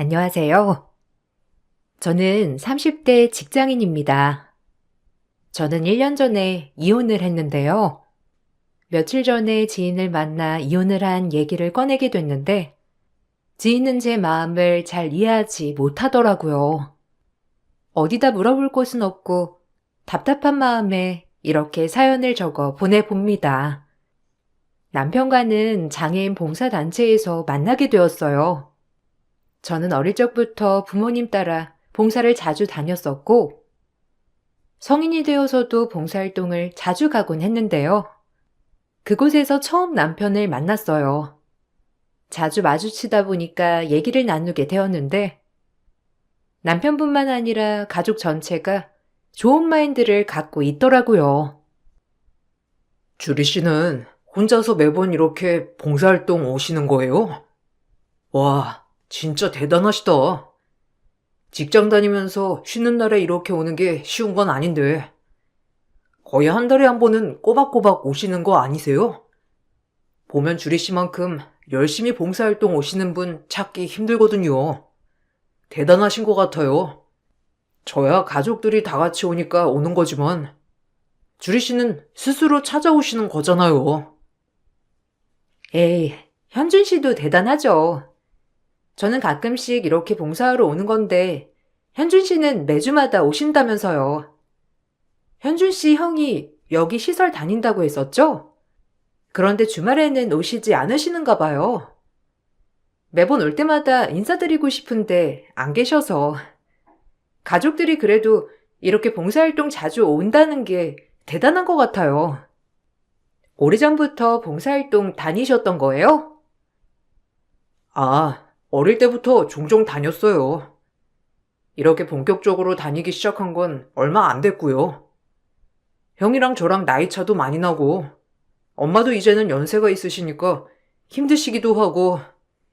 안녕하세요. 저는 30대 직장인입니다. 저는 1년 전에 이혼을 했는데요. 며칠 전에 지인을 만나 이혼을 한 얘기를 꺼내게 됐는데, 지인은 제 마음을 잘 이해하지 못하더라고요. 어디다 물어볼 곳은 없고, 답답한 마음에 이렇게 사연을 적어 보내봅니다. 남편과는 장애인 봉사단체에서 만나게 되었어요. 저는 어릴 적부터 부모님 따라 봉사를 자주 다녔었고, 성인이 되어서도 봉사활동을 자주 가곤 했는데요. 그곳에서 처음 남편을 만났어요. 자주 마주치다 보니까 얘기를 나누게 되었는데, 남편뿐만 아니라 가족 전체가 좋은 마인드를 갖고 있더라고요. 주리 씨는 혼자서 매번 이렇게 봉사활동 오시는 거예요? 와, 진짜 대단하시다. 직장 다니면서 쉬는 날에 이렇게 오는 게 쉬운 건 아닌데, 거의 한 달에 한 번은 꼬박꼬박 오시는 거 아니세요? 보면 주리 씨만큼 열심히 봉사활동 오시는 분 찾기 힘들거든요. 대단하신 것 같아요. 저야 가족들이 다 같이 오니까 오는 거지만, 주리 씨는 스스로 찾아오시는 거잖아요. 에이, 현준 씨도 대단하죠. 저는 가끔씩 이렇게 봉사하러 오는 건데, 현준 씨는 매주마다 오신다면서요. 현준 씨 형이 여기 시설 다닌다고 했었죠? 그런데 주말에는 오시지 않으시는가 봐요. 매번 올 때마다 인사드리고 싶은데 안 계셔서. 가족들이 그래도 이렇게 봉사활동 자주 온다는 게 대단한 것 같아요. 오래전부터 봉사활동 다니셨던 거예요? 아, 어릴 때부터 종종 다녔어요. 이렇게 본격적으로 다니기 시작한 건 얼마 안 됐고요. 형이랑 저랑 나이 차도 많이 나고, 엄마도 이제는 연세가 있으시니까 힘드시기도 하고,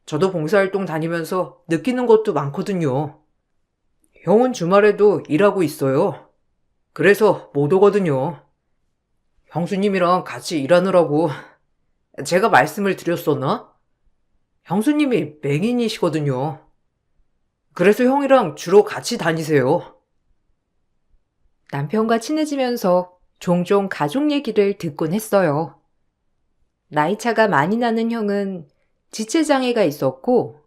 저도 봉사활동 다니면서 느끼는 것도 많거든요. 형은 주말에도 일하고 있어요. 그래서 못 오거든요. 형수님이랑 같이 일하느라고 제가 말씀을 드렸었나? 형수님이 맹인이시거든요. 그래서 형이랑 주로 같이 다니세요. 남편과 친해지면서 종종 가족 얘기를 듣곤 했어요. 나이 차가 많이 나는 형은 지체장애가 있었고,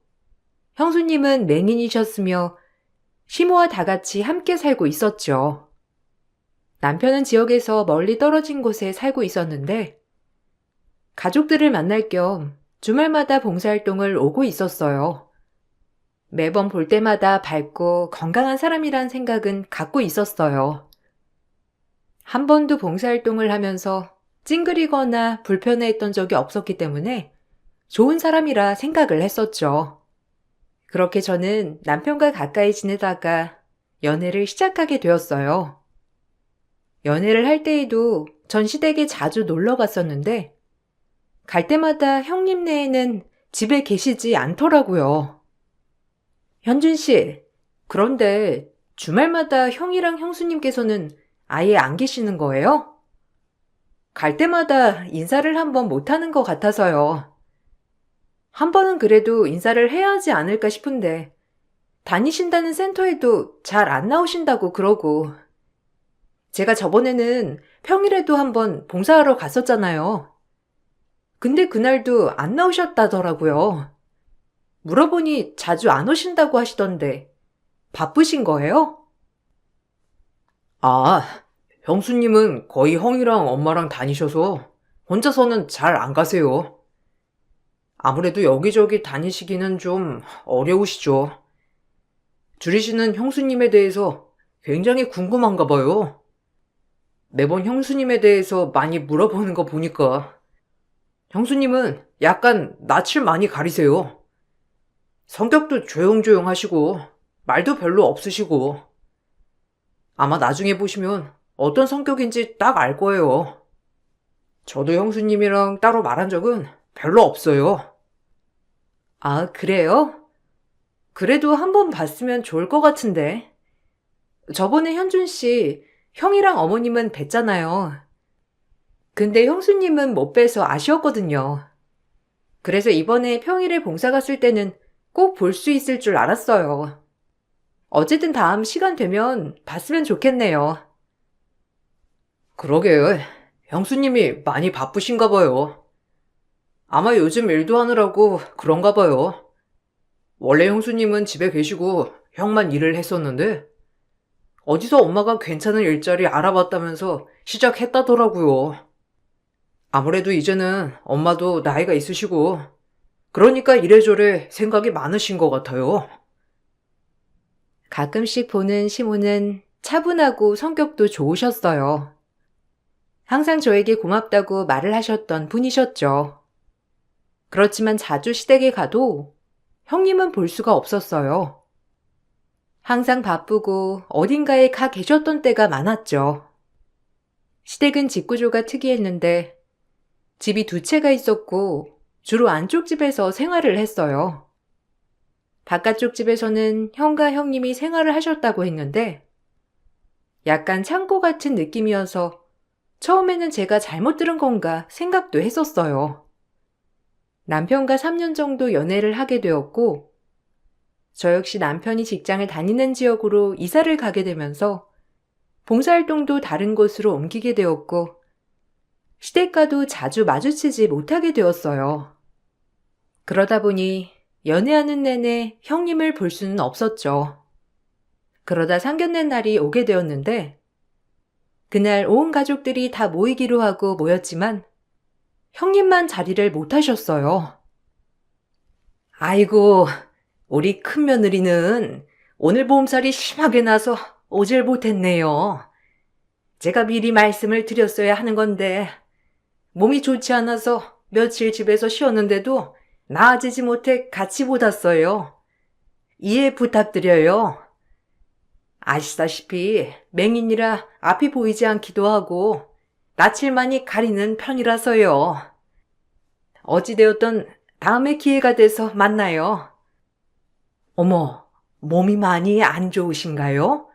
형수님은 맹인이셨으며 시모와 다 같이 함께 살고 있었죠. 남편은 지역에서 멀리 떨어진 곳에 살고 있었는데, 가족들을 만날 겸 주말마다 봉사활동을 오고 있었어요. 매번 볼 때마다 밝고 건강한 사람이란 생각은 갖고 있었어요. 한 번도 봉사활동을 하면서 찡그리거나 불편해했던 적이 없었기 때문에 좋은 사람이라 생각을 했었죠. 그렇게 저는 남편과 가까이 지내다가 연애를 시작하게 되었어요. 연애를 할 때에도 전 시댁에 자주 놀러 갔었는데 갈 때마다 형님네에는 집에 계시지 않더라고요. 현준 씨, 그런데 주말마다 형이랑 형수님께서는 아예 안 계시는 거예요? 갈 때마다 인사를 한번 못하는 것 같아서요. 한 번은 그래도 인사를 해야 하지 않을까 싶은데 다니신다는 센터에도 잘 안 나오신다고 그러고 제가 저번에는 평일에도 한번 봉사하러 갔었잖아요. 근데 그날도 안 나오셨다더라고요. 물어보니 자주 안 오신다고 하시던데 바쁘신 거예요? 아, 형수님은 거의 형이랑 엄마랑 다니셔서 혼자서는 잘 안 가세요. 아무래도 여기저기 다니시기는 좀 어려우시죠. 주리 씨는 형수님에 대해서 굉장히 궁금한가 봐요. 매번 형수님에 대해서 많이 물어보는 거 보니까 형수님은 약간 낯을 많이 가리세요. 성격도 조용조용하시고 말도 별로 없으시고 아마 나중에 보시면 어떤 성격인지 딱 알 거예요. 저도 형수님이랑 따로 말한 적은 별로 없어요. 아, 그래요? 그래도 한번 봤으면 좋을 것 같은데. 저번에 현준 씨, 형이랑 어머님은 뵀잖아요. 근데 형수님은 못 뵈서 아쉬웠거든요. 그래서 이번에 평일에 봉사 갔을 때는 꼭 볼 수 있을 줄 알았어요. 어쨌든 다음 시간 되면 봤으면 좋겠네요. 그러게, 형수님이 많이 바쁘신가 봐요. 아마 요즘 일도 하느라고 그런가 봐요. 원래 형수님은 집에 계시고 형만 일을 했었는데, 어디서 엄마가 괜찮은 일자리 알아봤다면서 시작했다더라고요. 아무래도 이제는 엄마도 나이가 있으시고, 그러니까 이래저래 생각이 많으신 것 같아요. 가끔씩 보는 시모는 차분하고 성격도 좋으셨어요. 항상 저에게 고맙다고 말을 하셨던 분이셨죠. 그렇지만 자주 시댁에 가도 형님은 볼 수가 없었어요. 항상 바쁘고 어딘가에 가 계셨던 때가 많았죠. 시댁은 집 구조가 특이했는데 집이 두 채가 있었고 주로 안쪽 집에서 생활을 했어요. 바깥쪽 집에서는 형과 형님이 생활을 하셨다고 했는데 약간 창고 같은 느낌이어서 처음에는 제가 잘못 들은 건가 생각도 했었어요. 남편과 3년 정도 연애를 하게 되었고 저 역시 남편이 직장을 다니는 지역으로 이사를 가게 되면서 봉사활동도 다른 곳으로 옮기게 되었고 시댁과도 자주 마주치지 못하게 되었어요. 그러다 보니 연애하는 내내 형님을 볼 수는 없었죠. 그러다 상견례 날이 오게 되었는데 그날 온 가족들이 다 모이기로 하고 모였지만 형님만 자리를 못 하셨어요. 아이고, 우리 큰며느리는 오늘 보험살이 심하게 나서 오질 못했네요. 제가 미리 말씀을 드렸어야 하는 건데 몸이 좋지 않아서 며칠 집에서 쉬었는데도 나아지지 못해 같이 못 왔어요. 이해 부탁드려요. 아시다시피 맹인이라 앞이 보이지 않기도 하고 낯을 많이 가리는 편이라서요. 어찌되었든 다음에 기회가 돼서 만나요. 어머, 몸이 많이 안 좋으신가요?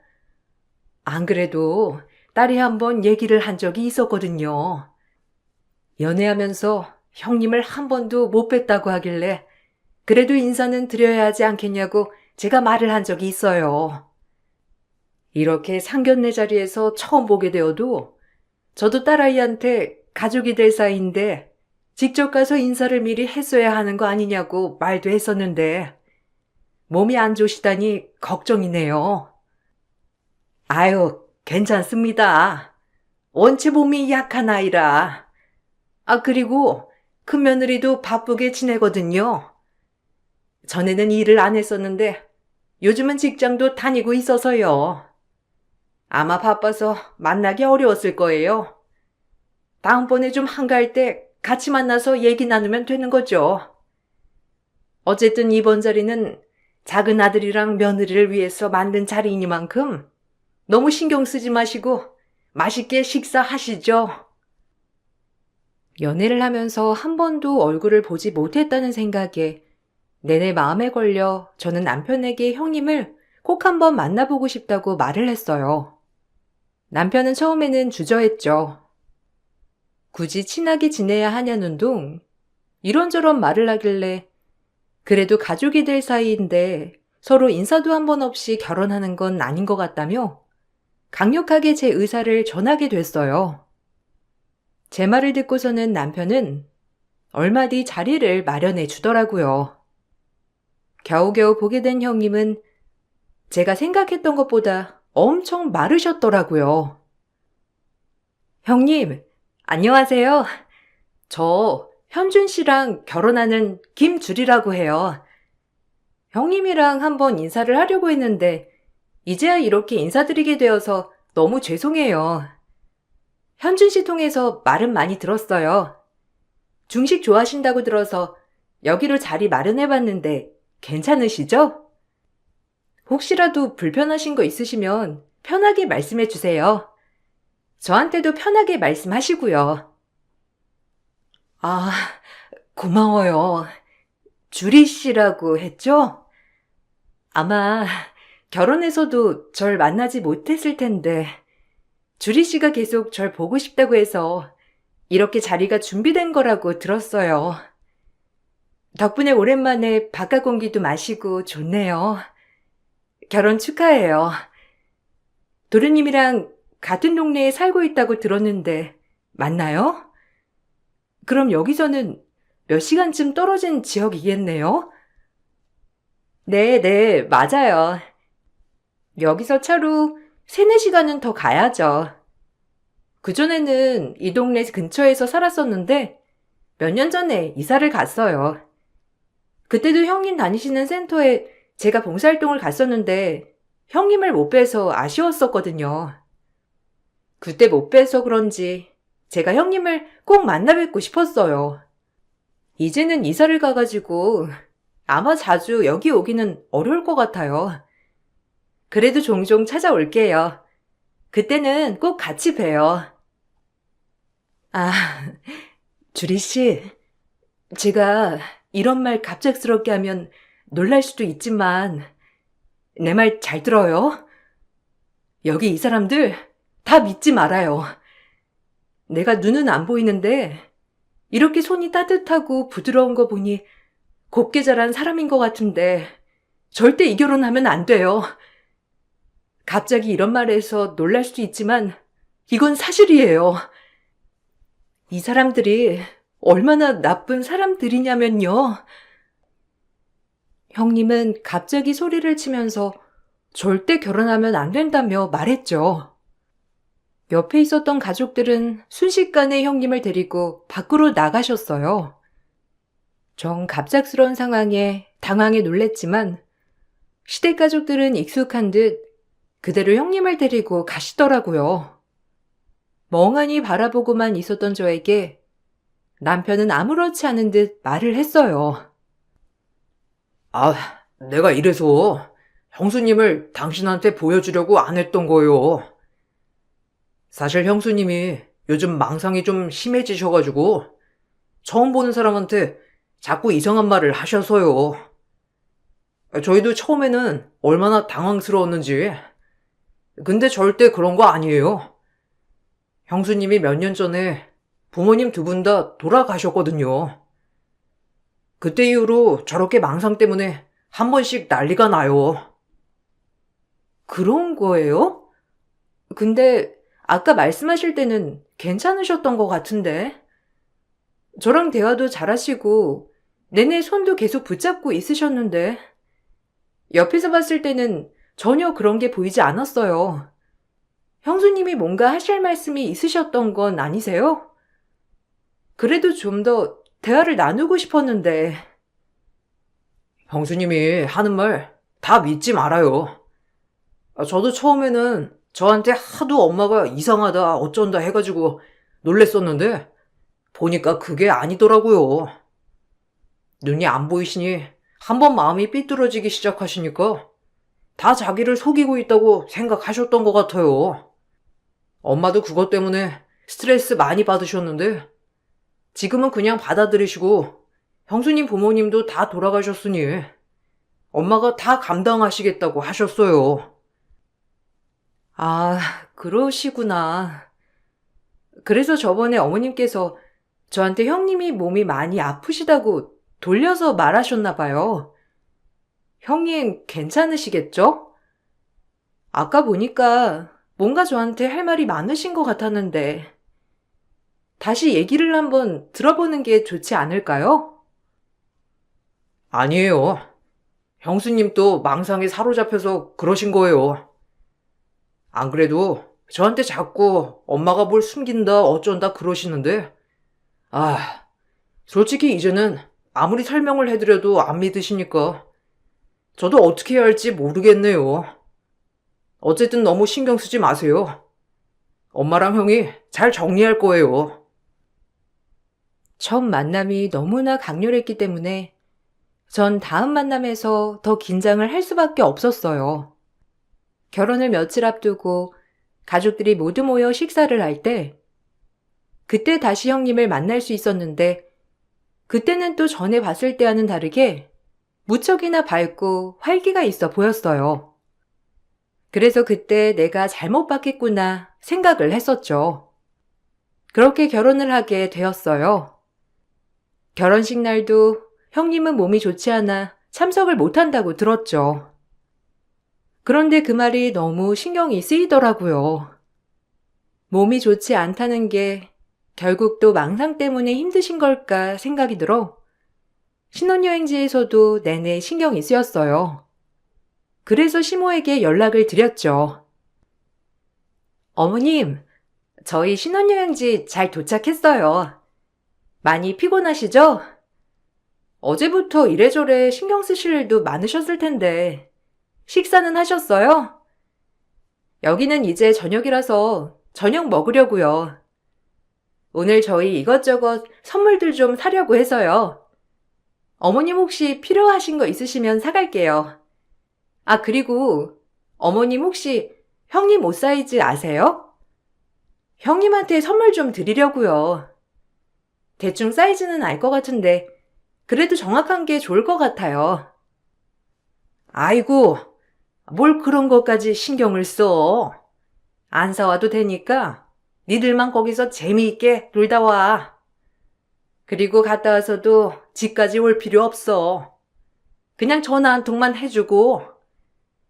안 그래도 딸이 한번 얘기를 한 적이 있었거든요. 연애하면서 형님을 한 번도 못 뵀다고 하길래 그래도 인사는 드려야 하지 않겠냐고 제가 말을 한 적이 있어요. 이렇게 상견례 자리에서 처음 보게 되어도 저도 딸아이한테 가족이 될 사이인데 직접 가서 인사를 미리 했어야 하는 거 아니냐고 말도 했었는데 몸이 안 좋으시다니 걱정이네요. 아유, 괜찮습니다. 원체 몸이 약한 아이라. 그리고 큰며느리도 바쁘게 지내거든요. 전에는 일을 안 했었는데 요즘은 직장도 다니고 있어서요. 아마 바빠서 만나기 어려웠을 거예요. 다음번에 좀 한가할 때 같이 만나서 얘기 나누면 되는 거죠. 어쨌든 이번 자리는 작은 아들이랑 며느리를 위해서 만든 자리이니만큼 너무 신경 쓰지 마시고 맛있게 식사하시죠. 연애를 하면서 한 번도 얼굴을 보지 못했다는 생각에 내내 마음에 걸려 저는 남편에게 형님을 꼭 한번 만나보고 싶다고 말을 했어요. 남편은 처음에는 주저했죠. 굳이 친하게 지내야 하냐는 둥 이런저런 말을 하길래 그래도 가족이 될 사이인데 서로 인사도 한 번 없이 결혼하는 건 아닌 것 같다며 강력하게 제 의사를 전하게 됐어요. 제 말을 듣고서는 남편은 얼마 뒤 자리를 마련해 주더라고요. 겨우겨우 보게 된 형님은 제가 생각했던 것보다 엄청 마르셨더라고요. 형님, 안녕하세요. 저 현준 씨랑 결혼하는 김주리라고 해요. 형님이랑 한번 인사를 하려고 했는데 이제야 이렇게 인사드리게 되어서 너무 죄송해요. 현준 씨 통해서 말은 많이 들었어요. 중식 좋아하신다고 들어서 여기로 자리 마련해봤는데 괜찮으시죠? 혹시라도 불편하신 거 있으시면 편하게 말씀해 주세요. 저한테도 편하게 말씀하시고요. 아, 고마워요. 주리 씨라고 했죠? 아마 결혼해서도 절 만나지 못했을 텐데 주리 씨가 계속 절 보고 싶다고 해서 이렇게 자리가 준비된 거라고 들었어요. 덕분에 오랜만에 바깥 공기도 마시고 좋네요. 결혼 축하해요. 도련님이랑 같은 동네에 살고 있다고 들었는데 맞나요? 그럼 여기서는 몇 시간쯤 떨어진 지역이겠네요? 네, 맞아요. 여기서 차로 3, 4시간은 더 가야죠. 그전에는 이 동네 근처에서 살았었는데 몇 년 전에 이사를 갔어요. 그때도 형님 다니시는 센터에 제가 봉사활동을 갔었는데 형님을 못 뵈서 아쉬웠었거든요. 그때 못 뵈서 그런지 제가 형님을 꼭 만나 뵙고 싶었어요. 이제는 이사를 가가지고 아마 자주 여기 오기는 어려울 것 같아요. 그래도 종종 찾아올게요. 그때는 꼭 같이 봬요. 아, 주리 씨, 제가 이런 말 갑작스럽게 하면 놀랄 수도 있지만 내 말 잘 들어요? 여기 이 사람들 다 믿지 말아요. 내가 눈은 안 보이는데 이렇게 손이 따뜻하고 부드러운 거 보니 곱게 자란 사람인 것 같은데 절대 이 결혼하면 안 돼요. 갑자기 이런 말에서 놀랄 수도 있지만 이건 사실이에요. 이 사람들이 얼마나 나쁜 사람들이냐면요. 형님은 갑자기 소리를 치면서 절대 결혼하면 안 된다며 말했죠. 옆에 있었던 가족들은 순식간에 형님을 데리고 밖으로 나가셨어요. 정 갑작스러운 상황에 당황해 놀랬지만 시댁 가족들은 익숙한 듯 그대로 형님을 데리고 가시더라고요. 멍하니 바라보고만 있었던 저에게 남편은 아무렇지 않은 듯 말을 했어요. 아, 내가 이래서 형수님을 당신한테 보여주려고 안 했던 거요. 사실 형수님이 요즘 망상이 좀 심해지셔가지고 처음 보는 사람한테 자꾸 이상한 말을 하셔서요. 저희도 처음에는 얼마나 당황스러웠는지. 근데 절대 그런 거 아니에요. 형수님이 몇 년 전에 부모님 2분 다 돌아가셨거든요. 그때 이후로 저렇게 망상 때문에 한 번씩 난리가 나요. 그런 거예요? 근데 아까 말씀하실 때는 괜찮으셨던 것 같은데. 저랑 대화도 잘하시고 내내 손도 계속 붙잡고 있으셨는데 옆에서 봤을 때는 전혀 그런 게 보이지 않았어요. 형수님이 뭔가 하실 말씀이 있으셨던 건 아니세요? 그래도 좀 더 대화를 나누고 싶었는데. 형수님이 하는 말 다 믿지 말아요. 저도 처음에는 저한테 하도 엄마가 이상하다 어쩐다 해가지고 놀랬었는데 보니까 그게 아니더라고요. 눈이 안 보이시니 한번 마음이 삐뚤어지기 시작하시니까 다 자기를 속이고 있다고 생각하셨던 것 같아요. 엄마도 그것 때문에 스트레스 많이 받으셨는데 지금은 그냥 받아들이시고 형수님 부모님도 다 돌아가셨으니 엄마가 다 감당하시겠다고 하셨어요. 아, 그러시구나. 그래서 저번에 어머님께서 저한테 형님이 몸이 많이 아프시다고 돌려서 말하셨나 봐요. 형님 괜찮으시겠죠? 아까 보니까 뭔가 저한테 할 말이 많으신 것 같았는데 다시 얘기를 한번 들어보는 게 좋지 않을까요? 아니에요. 형수님도 망상에 사로잡혀서 그러신 거예요. 안 그래도 저한테 자꾸 엄마가 뭘 숨긴다 어쩐다 그러시는데 솔직히 이제는 아무리 설명을 해드려도 안 믿으시니까 저도 어떻게 해야 할지 모르겠네요. 어쨌든 너무 신경 쓰지 마세요. 엄마랑 형이 잘 정리할 거예요. 첫 만남이 너무나 강렬했기 때문에 전 다음 만남에서 더 긴장을 할 수밖에 없었어요. 결혼을 며칠 앞두고 가족들이 모두 모여 식사를 할 때 그때 다시 형님을 만날 수 있었는데 그때는 또 전에 봤을 때와는 다르게 무척이나 밝고 활기가 있어 보였어요. 그래서 그때 내가 잘못 봤겠구나 생각을 했었죠. 그렇게 결혼을 하게 되었어요. 결혼식 날도 형님은 몸이 좋지 않아 참석을 못한다고 들었죠. 그런데 그 말이 너무 신경이 쓰이더라고요. 몸이 좋지 않다는 게 결국 또 망상 때문에 힘드신 걸까 생각이 들어 신혼여행지에서도 내내 신경이 쓰였어요. 그래서 시모에게 연락을 드렸죠. 어머님, 저희 신혼여행지 잘 도착했어요. 많이 피곤하시죠? 어제부터 이래저래 신경 쓰실 일도 많으셨을 텐데 식사는 하셨어요? 여기는 이제 저녁이라서 저녁 먹으려고요. 오늘 저희 이것저것 선물들 좀 사려고 해서요. 어머님 혹시 필요하신 거 있으시면 사갈게요. 아, 그리고 어머님 혹시 형님 옷 사이즈 아세요? 형님한테 선물 좀 드리려고요. 대충 사이즈는 알 것 같은데 그래도 정확한 게 좋을 것 같아요. 아이고, 뭘 그런 것까지 신경을 써. 안 사와도 되니까 니들만 거기서 재미있게 놀다 와. 그리고 갔다 와서도 집까지 올 필요 없어. 그냥 전화 한 통만 해주고.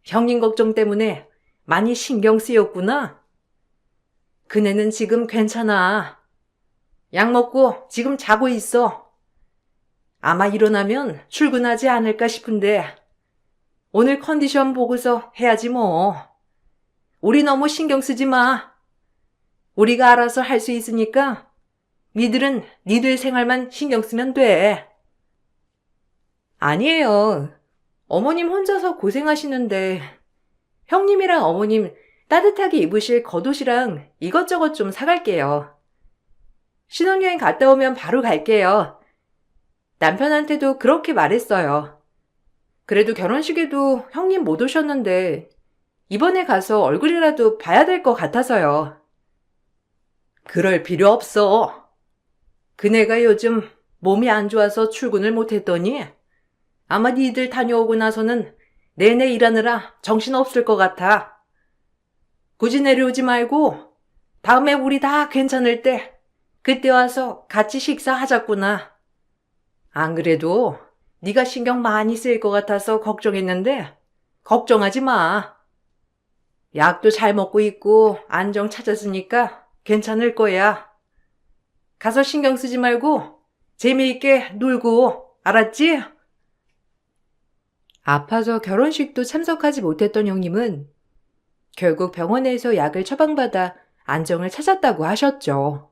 형님 걱정 때문에 많이 신경 쓰였구나. 그네는 지금 괜찮아. 약 먹고 지금 자고 있어. 아마 일어나면 출근하지 않을까 싶은데 오늘 컨디션 보고서 해야지 뭐. 우리 너무 신경 쓰지 마. 우리가 알아서 할 수 있으니까 니들은 니들 생활만 신경 쓰면 돼. 아니에요. 어머님 혼자서 고생하시는데 형님이랑 어머님 따뜻하게 입으실 겉옷이랑 이것저것 좀 사갈게요. 신혼여행 갔다 오면 바로 갈게요. 남편한테도 그렇게 말했어요. 그래도 결혼식에도 형님 못 오셨는데 이번에 가서 얼굴이라도 봐야 될 것 같아서요. 그럴 필요 없어. 그네가 요즘 몸이 안 좋아서 출근을 못했더니 아마 니들 다녀오고 나서는 내내 일하느라 정신없을 것 같아. 굳이 내려오지 말고 다음에 우리 다 괜찮을 때 그때 와서 같이 식사하자꾸나. 안 그래도 네가 신경 많이 쓰일 것 같아서 걱정했는데 걱정하지 마. 약도 잘 먹고 있고 안정 찾았으니까 괜찮을 거야. 가서 신경 쓰지 말고 재미있게 놀고, 알았지? 아파서 결혼식도 참석하지 못했던 형님은 결국 병원에서 약을 처방받아 안정을 찾았다고 하셨죠.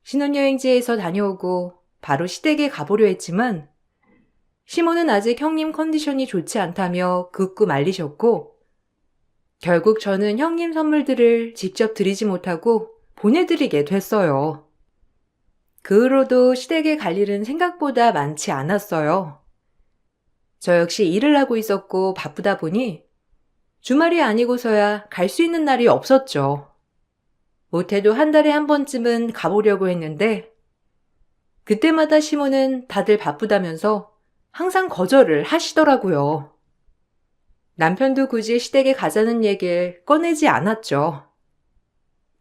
신혼여행지에서 다녀오고 바로 시댁에 가보려 했지만 시모는 아직 형님 컨디션이 좋지 않다며 극구 말리셨고 결국 저는 형님 선물들을 직접 드리지 못하고 보내드리게 됐어요. 그 후로도 시댁에 갈 일은 생각보다 많지 않았어요. 저 역시 일을 하고 있었고 바쁘다 보니 주말이 아니고서야 갈 수 있는 날이 없었죠. 못해도 한 달에 한 번쯤은 가보려고 했는데 그때마다 시모는 다들 바쁘다면서 항상 거절을 하시더라고요. 남편도 굳이 시댁에 가자는 얘기를 꺼내지 않았죠.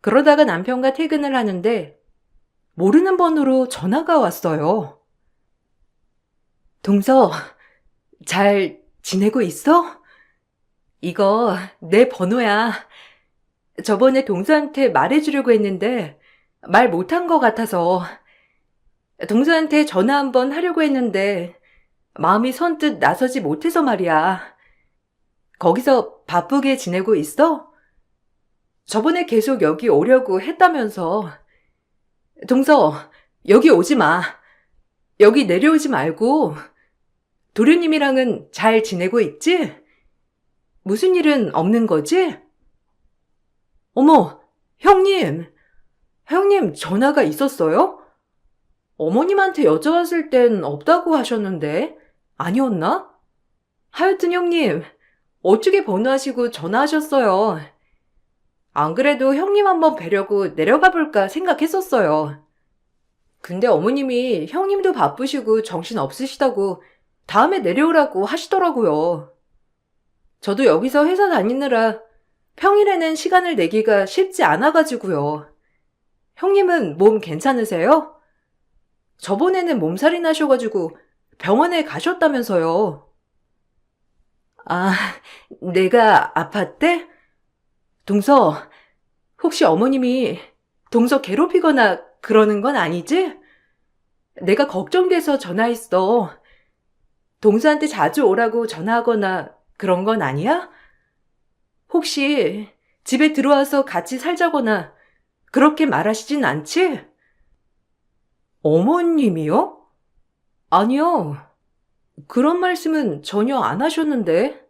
그러다가 남편과 퇴근을 하는데 모르는 번호로 전화가 왔어요. 동서, 잘 지내고 있어? 이거 내 번호야. 저번에 동서한테 말해주려고 했는데 말 못한 것 같아서 동서한테 전화 한번 하려고 했는데 마음이 선뜻 나서지 못해서 말이야. 거기서 바쁘게 지내고 있어? 저번에 계속 여기 오려고 했다면서. 동서, 여기 오지 마. 여기 내려오지 말고. 도련님이랑은 잘 지내고 있지? 무슨 일은 없는 거지? 어머, 형님. 형님 전화가 있었어요? 어머님한테 여쭤봤을 땐 없다고 하셨는데 아니었나? 하여튼 형님, 어떻게 번호하시고 전화하셨어요? 안 그래도 형님 한번 뵈려고 내려가 볼까 생각했었어요. 근데 어머님이 형님도 바쁘시고 정신 없으시다고 다음에 내려오라고 하시더라고요. 저도 여기서 회사 다니느라 평일에는 시간을 내기가 쉽지 않아가지고요. 형님은 몸 괜찮으세요? 저번에는 몸살이 나셔가지고 병원에 가셨다면서요. 아, 내가 아팠대? 동서, 혹시 어머님이 동서 괴롭히거나 그러는 건 아니지? 내가 걱정돼서 전화했어. 동서한테 자주 오라고 전화하거나 그런 건 아니야? 혹시 집에 들어와서 같이 살자거나 그렇게 말하시진 않지? 어머님이요? 아니요. 그런 말씀은 전혀 안 하셨는데.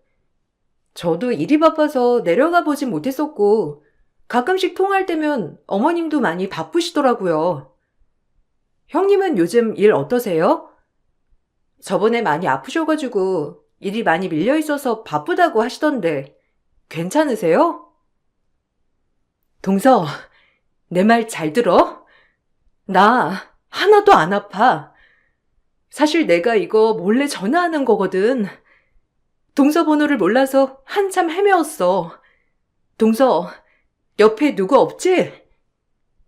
저도 일이 바빠서 내려가 보진 못했었고, 가끔씩 통화할 때면 어머님도 많이 바쁘시더라고요. 형님은 요즘 일 어떠세요? 저번에 많이 아프셔가지고 일이 많이 밀려 있어서 바쁘다고 하시던데, 괜찮으세요? 동서, 내 말 잘 들어? 나 하나도 안 아파. 사실 내가 이거 몰래 전화하는 거거든. 동서 번호를 몰라서 한참 헤매었어. 동서, 옆에 누구 없지?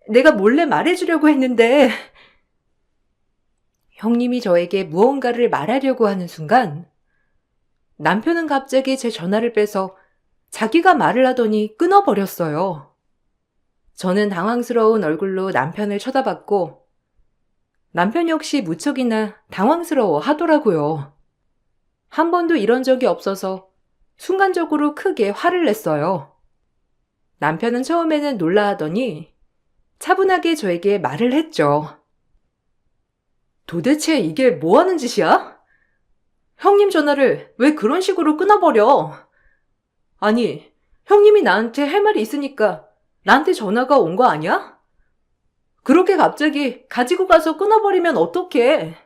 내가 몰래 말해주려고 했는데. 형님이 저에게 무언가를 말하려고 하는 순간 남편은 갑자기 제 전화를 빼서 자기가 말을 하더니 끊어버렸어요. 저는 당황스러운 얼굴로 남편을 쳐다봤고 남편 역시 무척이나 당황스러워 하더라고요. 한 번도 이런 적이 없어서 순간적으로 크게 화를 냈어요. 남편은 처음에는 놀라하더니 차분하게 저에게 말을 했죠. 도대체 이게 뭐 하는 짓이야? 형님 전화를 왜 그런 식으로 끊어버려? 아니, 형님이 나한테 할 말이 있으니까 나한테 전화가 온 거 아니야? 그렇게 갑자기 가지고 가서 끊어버리면 어떡해?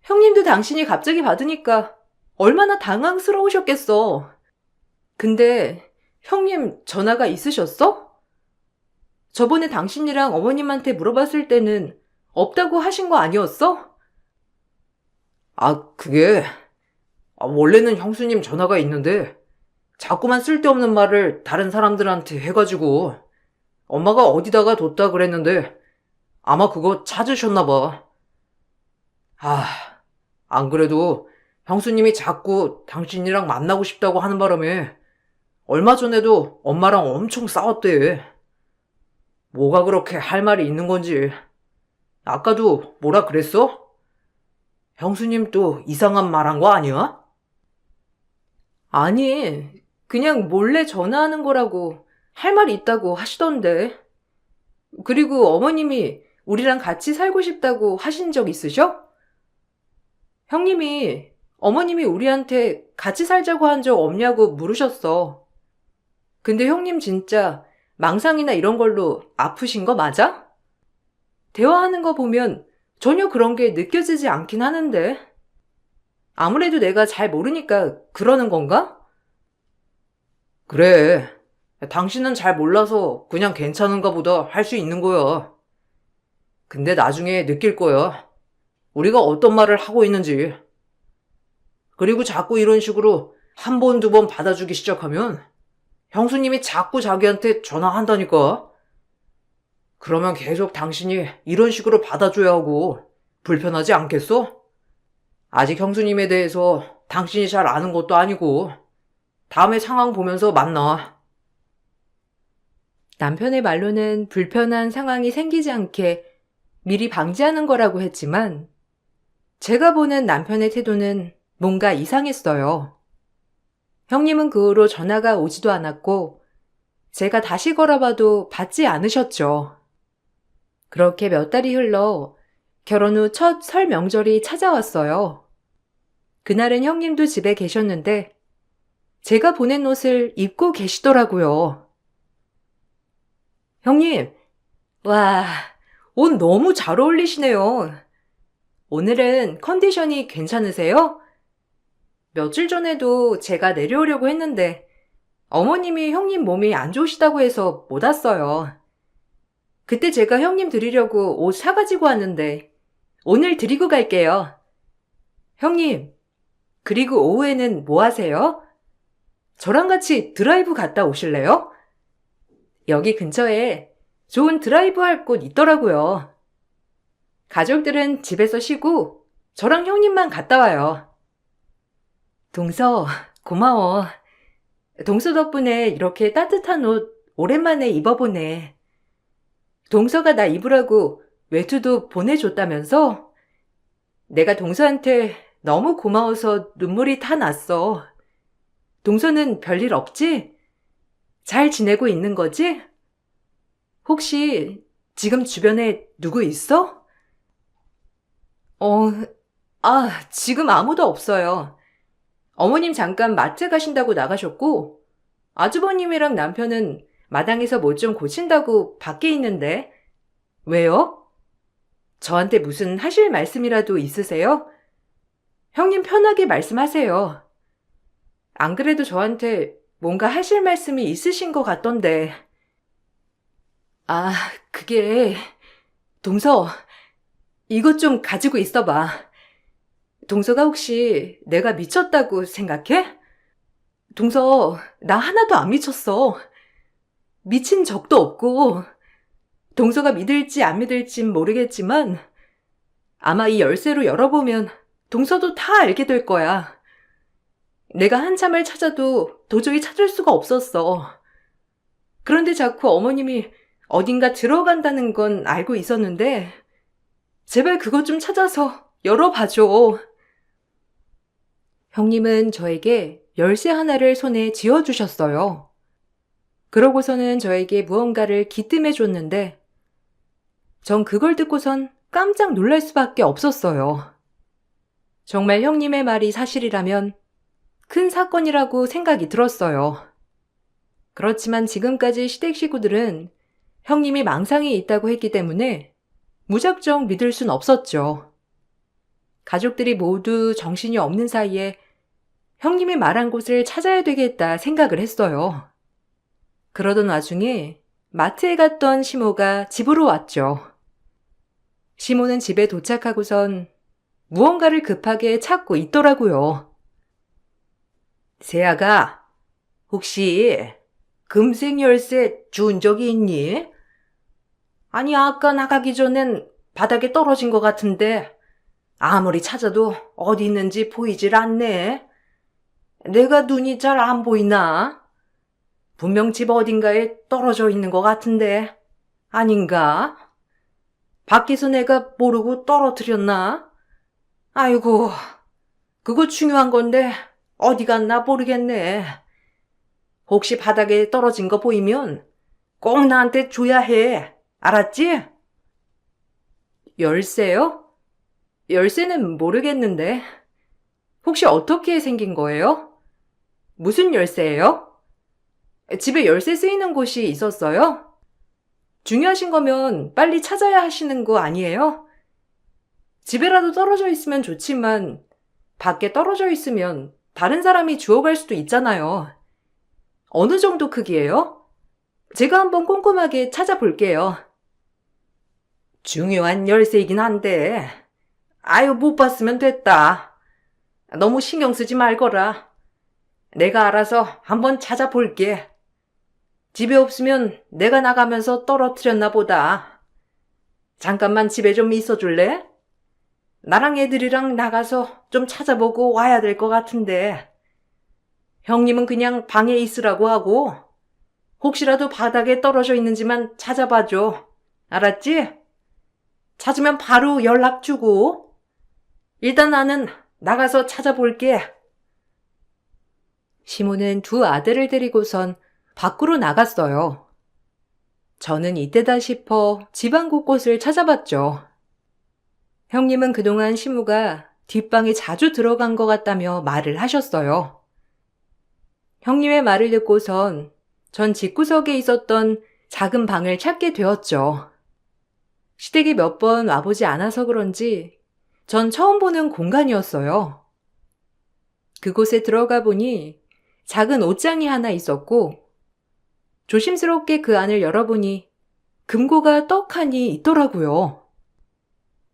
형님도 당신이 갑자기 받으니까 얼마나 당황스러우셨겠어. 근데 형님 전화가 있으셨어? 저번에 당신이랑 어머님한테 물어봤을 때는 없다고 하신 거 아니었어? 그게, 원래는 형수님 전화가 있는데, 자꾸만 쓸데없는 말을 다른 사람들한테 해가지고, 엄마가 어디다가 뒀다 그랬는데, 아마 그거 찾으셨나봐. 안 그래도 형수님이 자꾸 당신이랑 만나고 싶다고 하는 바람에, 얼마 전에도 엄마랑 엄청 싸웠대. 뭐가 그렇게 할 말이 있는 건지. 아까도 뭐라 그랬어? 형수님 또 이상한 말 한 거 아니야? 아니, 그냥 몰래 전화하는 거라고 할 말이 있다고 하시던데. 그리고 어머님이 우리랑 같이 살고 싶다고 하신 적 있으셔? 형님이 어머님이 우리한테 같이 살자고 한 적 없냐고 물으셨어. 근데 형님 진짜 망상이나 이런 걸로 아프신 거 맞아? 대화하는 거 보면 전혀 그런 게 느껴지지 않긴 하는데. 아무래도 내가 잘 모르니까 그러는 건가? 그래. 당신은 잘 몰라서 그냥 괜찮은가 보다 할 수 있는 거야. 근데 나중에 느낄 거야. 우리가 어떤 말을 하고 있는지. 그리고 자꾸 이런 식으로 한 번, 두 번 받아주기 시작하면 형수님이 자꾸 자기한테 전화한다니까. 그러면 계속 당신이 이런 식으로 받아줘야 하고 불편하지 않겠어? 아직 형수님에 대해서 당신이 잘 아는 것도 아니고 다음에 상황 보면서 만나. 남편의 말로는 불편한 상황이 생기지 않게 미리 방지하는 거라고 했지만 제가 보는 남편의 태도는 뭔가 이상했어요. 형님은 그 후로 전화가 오지도 않았고 제가 다시 걸어봐도 받지 않으셨죠. 그렇게 몇 달이 흘러 결혼 후 첫 설 명절이 찾아왔어요. 그날은 형님도 집에 계셨는데 제가 보낸 옷을 입고 계시더라고요. 형님, 와, 옷 너무 잘 어울리시네요. 오늘은 컨디션이 괜찮으세요? 며칠 전에도 제가 내려오려고 했는데 어머님이 형님 몸이 안 좋으시다고 해서 못 왔어요. 그때 제가 형님 드리려고 옷 사가지고 왔는데 오늘 드리고 갈게요. 형님, 그리고 오후에는 뭐 하세요? 저랑 같이 드라이브 갔다 오실래요? 여기 근처에 좋은 드라이브 할 곳 있더라고요. 가족들은 집에서 쉬고 저랑 형님만 갔다 와요. 동서, 고마워. 동서 덕분에 이렇게 따뜻한 옷 오랜만에 입어보네. 동서가 나 입으라고 외투도 보내줬다면서? 내가 동서한테 너무 고마워서 눈물이 다 났어. 동서는 별일 없지? 잘 지내고 있는 거지? 혹시 지금 주변에 누구 있어? 지금 아무도 없어요. 어머님 잠깐 마트 가신다고 나가셨고, 아주버님이랑 남편은 마당에서 뭐 좀 고친다고 밖에 있는데. 왜요? 저한테 무슨 하실 말씀이라도 있으세요? 형님 편하게 말씀하세요. 안 그래도 저한테 뭔가 하실 말씀이 있으신 것 같던데. 아, 그게, 동서, 이것 좀 가지고 있어봐. 동서가 혹시 내가 미쳤다고 생각해? 동서, 나 하나도 안 미쳤어. 미친 적도 없고, 동서가 믿을지 안 믿을진 모르겠지만, 아마 이 열쇠로 열어보면 동서도 다 알게 될 거야. 내가 한참을 찾아도 도저히 찾을 수가 없었어. 그런데 자꾸 어머님이 어딘가 들어간다는 건 알고 있었는데, 제발 그것 좀 찾아서 열어봐줘. 형님은 저에게 열쇠 하나를 손에 쥐어주셨어요. 그러고서는 저에게 무언가를 기뜸해 줬는데, 전 그걸 듣고선 깜짝 놀랄 수밖에 없었어요. 정말 형님의 말이 사실이라면 큰 사건이라고 생각이 들었어요. 그렇지만 지금까지 시댁 식구들은 형님이 망상이 있다고 했기 때문에 무작정 믿을 순 없었죠. 가족들이 모두 정신이 없는 사이에 형님이 말한 곳을 찾아야 되겠다 생각을 했어요. 그러던 와중에 마트에 갔던 시모가 집으로 왔죠. 시모는 집에 도착하고선 무언가를 급하게 찾고 있더라고요. 세아가, 혹시 금색 열쇠 준 적이 있니? 아니, 아까 나가기 전엔 바닥에 떨어진 것 같은데 아무리 찾아도 어디 있는지 보이질 않네. 내가 눈이 잘 안 보이나? 분명 집 어딘가에 떨어져 있는 것 같은데 아닌가? 밖에서 내가 모르고 떨어뜨렸나? 아이고, 그거 중요한 건데 어디 갔나 모르겠네. 혹시 바닥에 떨어진 거 보이면 꼭 나한테 줘야 해. 알았지? 열쇠요? 열쇠는 모르겠는데. 혹시 어떻게 생긴 거예요? 무슨 열쇠예요? 집에 열쇠 쓰이는 곳이 있었어요? 중요하신 거면 빨리 찾아야 하시는 거 아니에요? 집에라도 떨어져 있으면 좋지만 밖에 떨어져 있으면 다른 사람이 주워갈 수도 있잖아요. 어느 정도 크기예요? 제가 한번 꼼꼼하게 찾아볼게요. 중요한 열쇠이긴 한데, 아유, 못 봤으면 됐다. 너무 신경 쓰지 말거라. 내가 알아서 한번 찾아볼게. 집에 없으면 내가 나가면서 떨어뜨렸나 보다. 잠깐만 집에 좀 있어줄래? 나랑 애들이랑 나가서 좀 찾아보고 와야 될 것 같은데. 형님은 그냥 방에 있으라고 하고, 혹시라도 바닥에 떨어져 있는지만 찾아봐줘. 알았지? 찾으면 바로 연락 주고. 일단 나는 나가서 찾아볼게. 시모는 두 아들을 데리고선 밖으로 나갔어요. 저는 이때다 싶어 집안 곳곳을 찾아봤죠. 형님은 그동안 시모가 뒷방에 자주 들어간 것 같다며 말을 하셨어요. 형님의 말을 듣고선 전 집구석에 있었던 작은 방을 찾게 되었죠. 시댁이 몇 번 와보지 않아서 그런지 전 처음 보는 공간이었어요. 그곳에 들어가 보니 작은 옷장이 하나 있었고 조심스럽게 그 안을 열어보니 금고가 떡하니 있더라고요.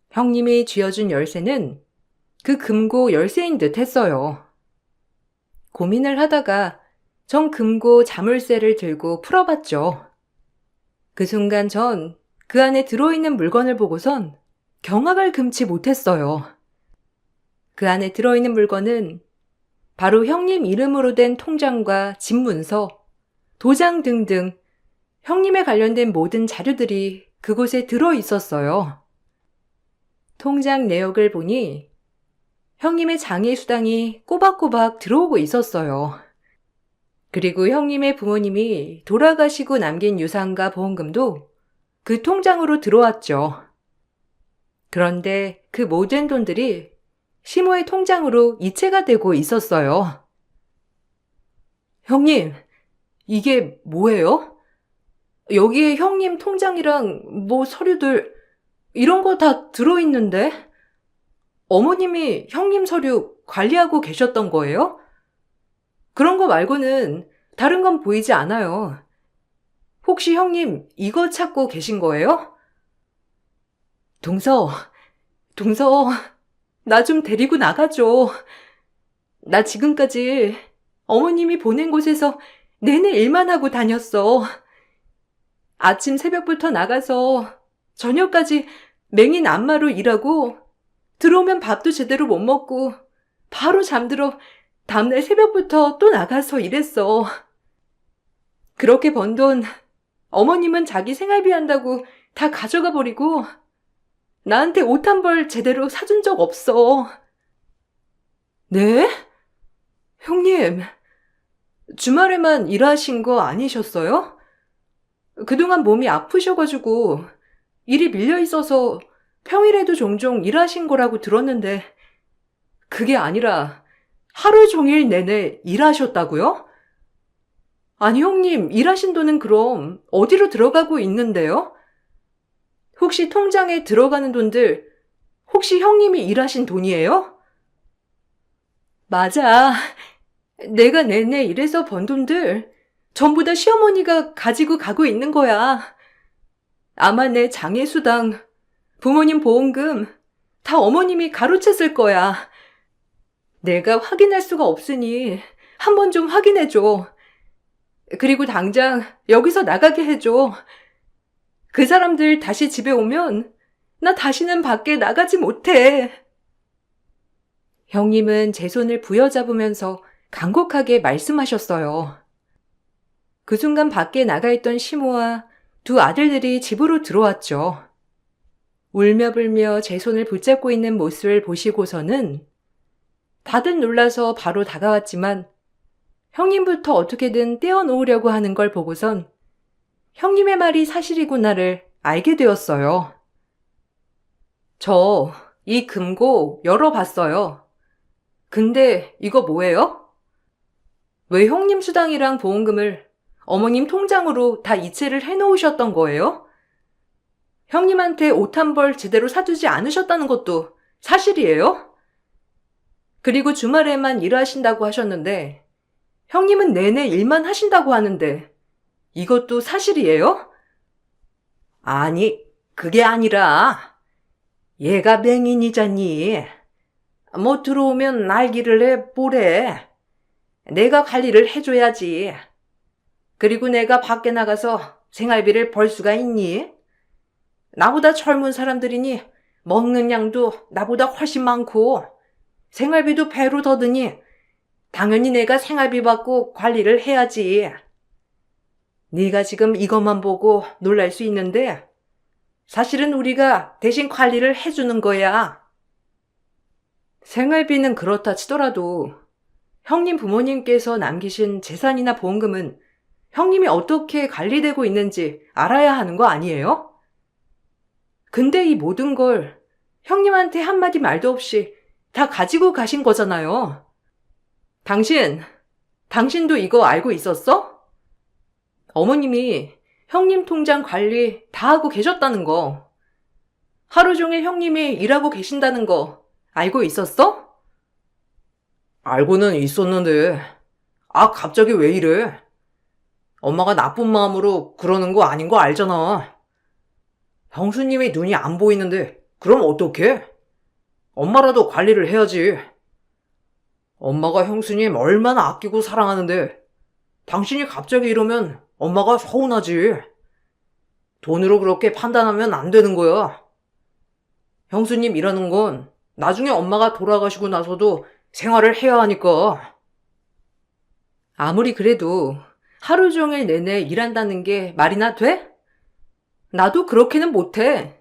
형님이 쥐어준 열쇠는 그 금고 열쇠인 듯 했어요. 고민을 하다가 전 금고 자물쇠를 들고 풀어봤죠. 그 순간 전 그 안에 들어있는 물건을 보고선 경악을 금치 못했어요. 그 안에 들어있는 물건은 바로 형님 이름으로 된 통장과 집문서, 도장 등등 형님에 관련된 모든 자료들이 그곳에 들어 있었어요. 통장 내역을 보니 형님의 장애 수당이 꼬박꼬박 들어오고 있었어요. 그리고 형님의 부모님이 돌아가시고 남긴 유산과 보험금도 그 통장으로 들어왔죠. 그런데 그 모든 돈들이 시모의 통장으로 이체가 되고 있었어요. 형님, 이게 뭐예요? 여기에 형님 통장이랑 뭐 서류들 이런 거 다 들어있는데? 어머님이 형님 서류 관리하고 계셨던 거예요? 그런 거 말고는 다른 건 보이지 않아요. 혹시 형님 이거 찾고 계신 거예요? 동서, 나 좀 데리고 나가줘. 나 지금까지 어머님이 보낸 곳에서 내내 일만 하고 다녔어. 아침 새벽부터 나가서 저녁까지 맹인 안마로 일하고 들어오면 밥도 제대로 못 먹고 바로 잠들어 다음날 새벽부터 또 나가서 일했어. 그렇게 번 돈 어머님은 자기 생활비 한다고 다 가져가 버리고 나한테 옷 한 벌 제대로 사준 적 없어. 네? 형님, 주말에만 일하신 거 아니셨어요? 그동안 몸이 아프셔가지고 일이 밀려 있어서 평일에도 종종 일하신 거라고 들었는데 그게 아니라 하루 종일 내내 일하셨다고요? 아니 형님, 일하신 돈은 그럼 어디로 들어가고 있는데요? 혹시 통장에 들어가는 돈들 혹시 형님이 일하신 돈이에요? 맞아. 내가 내내 일해서 번 돈들 전부 다 시어머니가 가지고 가고 있는 거야. 아마 내 장애수당, 부모님 보험금 다 어머님이 가로챘을 거야. 내가 확인할 수가 없으니 한번 좀 확인해줘. 그리고 당장 여기서 나가게 해줘. 그 사람들 다시 집에 오면 나 다시는 밖에 나가지 못해. 형님은 제 손을 부여잡으면서 간곡하게 말씀하셨어요. 그 순간 밖에 나가 있던 시모와 두 아들들이 집으로 들어왔죠. 울며불며 제 손을 붙잡고 있는 모습을 보시고서는 다들 놀라서 바로 다가왔지만 형님부터 어떻게든 떼어놓으려고 하는 걸 보고선 형님의 말이 사실이구나를 알게 되었어요. 저 이 금고 열어봤어요. 근데 이거 뭐예요? 왜 형님 수당이랑 보험금을 어머님 통장으로 다 이체를 해놓으셨던 거예요? 형님한테 옷 한 벌 제대로 사주지 않으셨다는 것도 사실이에요? 그리고 주말에만 일하신다고 하셨는데 형님은 내내 일만 하신다고 하는데 이것도 사실이에요? 아니, 그게 아니라 얘가 맹인이잖니. 뭐 들어오면 날기를 해 뭐래. 내가 관리를 해줘야지. 그리고 내가 밖에 나가서 생활비를 벌 수가 있니? 나보다 젊은 사람들이니 먹는 양도 나보다 훨씬 많고 생활비도 배로 더 드니 당연히 내가 생활비 받고 관리를 해야지. 네가 지금 이것만 보고 놀랄 수 있는데 사실은 우리가 대신 관리를 해주는 거야. 생활비는 그렇다 치더라도 형님 부모님께서 남기신 재산이나 보험금은 형님이 어떻게 관리되고 있는지 알아야 하는 거 아니에요? 근데 이 모든 걸 형님한테 한마디 말도 없이 다 가지고 가신 거잖아요. 당신도 이거 알고 있었어? 어머님이 형님 통장 관리 다 하고 계셨다는 거, 하루 종일 형님이 일하고 계신다는 거 알고 있었어? 알고는 있었는데, 갑자기 왜 이래? 엄마가 나쁜 마음으로 그러는 거 아닌 거 알잖아. 형수님이 눈이 안 보이는데, 그럼 어떡해? 엄마라도 관리를 해야지. 엄마가 형수님 얼마나 아끼고 사랑하는데, 당신이 갑자기 이러면 엄마가 서운하지. 돈으로 그렇게 판단하면 안 되는 거야. 형수님 일하는 건 나중에 엄마가 돌아가시고 나서도 생활을 해야 하니까. 아무리 그래도 하루 종일 내내 일한다는 게 말이나 돼? 나도 그렇게는 못해.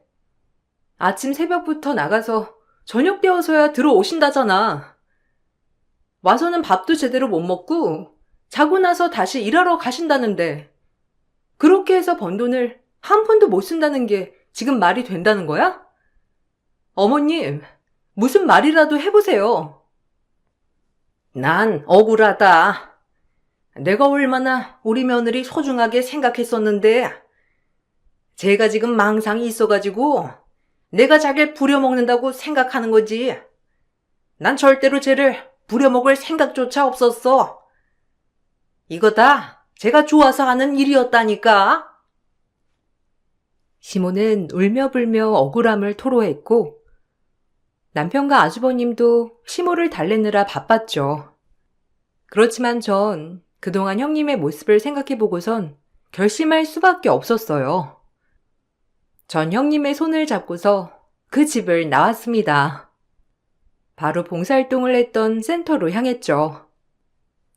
아침 새벽부터 나가서 저녁 되어서야 들어오신다잖아. 와서는 밥도 제대로 못 먹고 자고 나서 다시 일하러 가신다는데 그렇게 해서 번 돈을 한 푼도 못 쓴다는 게 지금 말이 된다는 거야? 어머님, 무슨 말이라도 해보세요. 난 억울하다. 내가 얼마나 우리 며느리 소중하게 생각했었는데 제가 지금 망상이 있어가지고 내가 자기를 부려먹는다고 생각하는 거지. 난 절대로 쟤를 부려먹을 생각조차 없었어. 이거 다 제가 좋아서 하는 일이었다니까. 시모는 울며 불며 억울함을 토로했고 남편과 아주버님도 시모를 달래느라 바빴죠. 그렇지만 전 그동안 형님의 모습을 생각해보고선 결심할 수밖에 없었어요. 전 형님의 손을 잡고서 그 집을 나왔습니다. 바로 봉사활동을 했던 센터로 향했죠.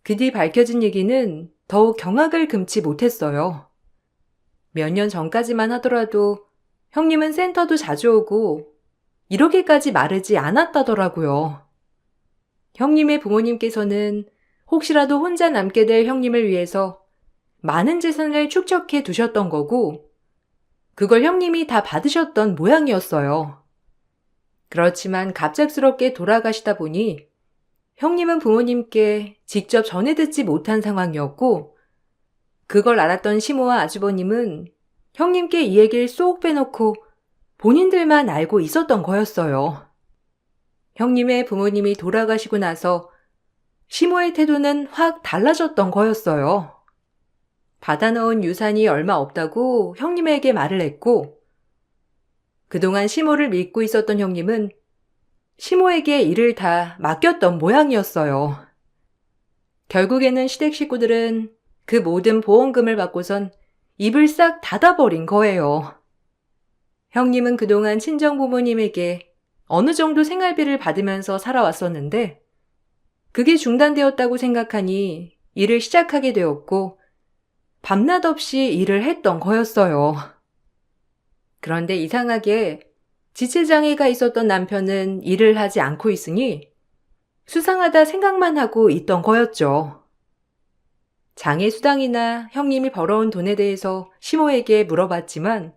그 뒤 밝혀진 얘기는 더욱 경악을 금치 못했어요. 몇 년 전까지만 하더라도 형님은 센터도 자주 오고 이렇게까지 마르지 않았다더라고요. 형님의 부모님께서는 혹시라도 혼자 남게 될 형님을 위해서 많은 재산을 축적해 두셨던 거고 그걸 형님이 다 받으셨던 모양이었어요. 그렇지만 갑작스럽게 돌아가시다 보니 형님은 부모님께 직접 전해 듣지 못한 상황이었고 그걸 알았던 시모와 아주버님은 형님께 이 얘기를 쏙 빼놓고 본인들만 알고 있었던 거였어요. 형님의 부모님이 돌아가시고 나서 시모의 태도는 확 달라졌던 거였어요. 받아놓은 유산이 얼마 없다고 형님에게 말을 했고 그동안 시모를 믿고 있었던 형님은 시모에게 일을 다 맡겼던 모양이었어요. 결국에는 시댁 식구들은 그 모든 보험금을 받고선 입을 싹 닫아버린 거예요. 형님은 그동안 친정 부모님에게 어느 정도 생활비를 받으면서 살아왔었는데 그게 중단되었다고 생각하니 일을 시작하게 되었고 밤낮 없이 일을 했던 거였어요. 그런데 이상하게 지체장애가 있었던 남편은 일을 하지 않고 있으니 수상하다 생각만 하고 있던 거였죠. 장애 수당이나 형님이 벌어온 돈에 대해서 시모에게 물어봤지만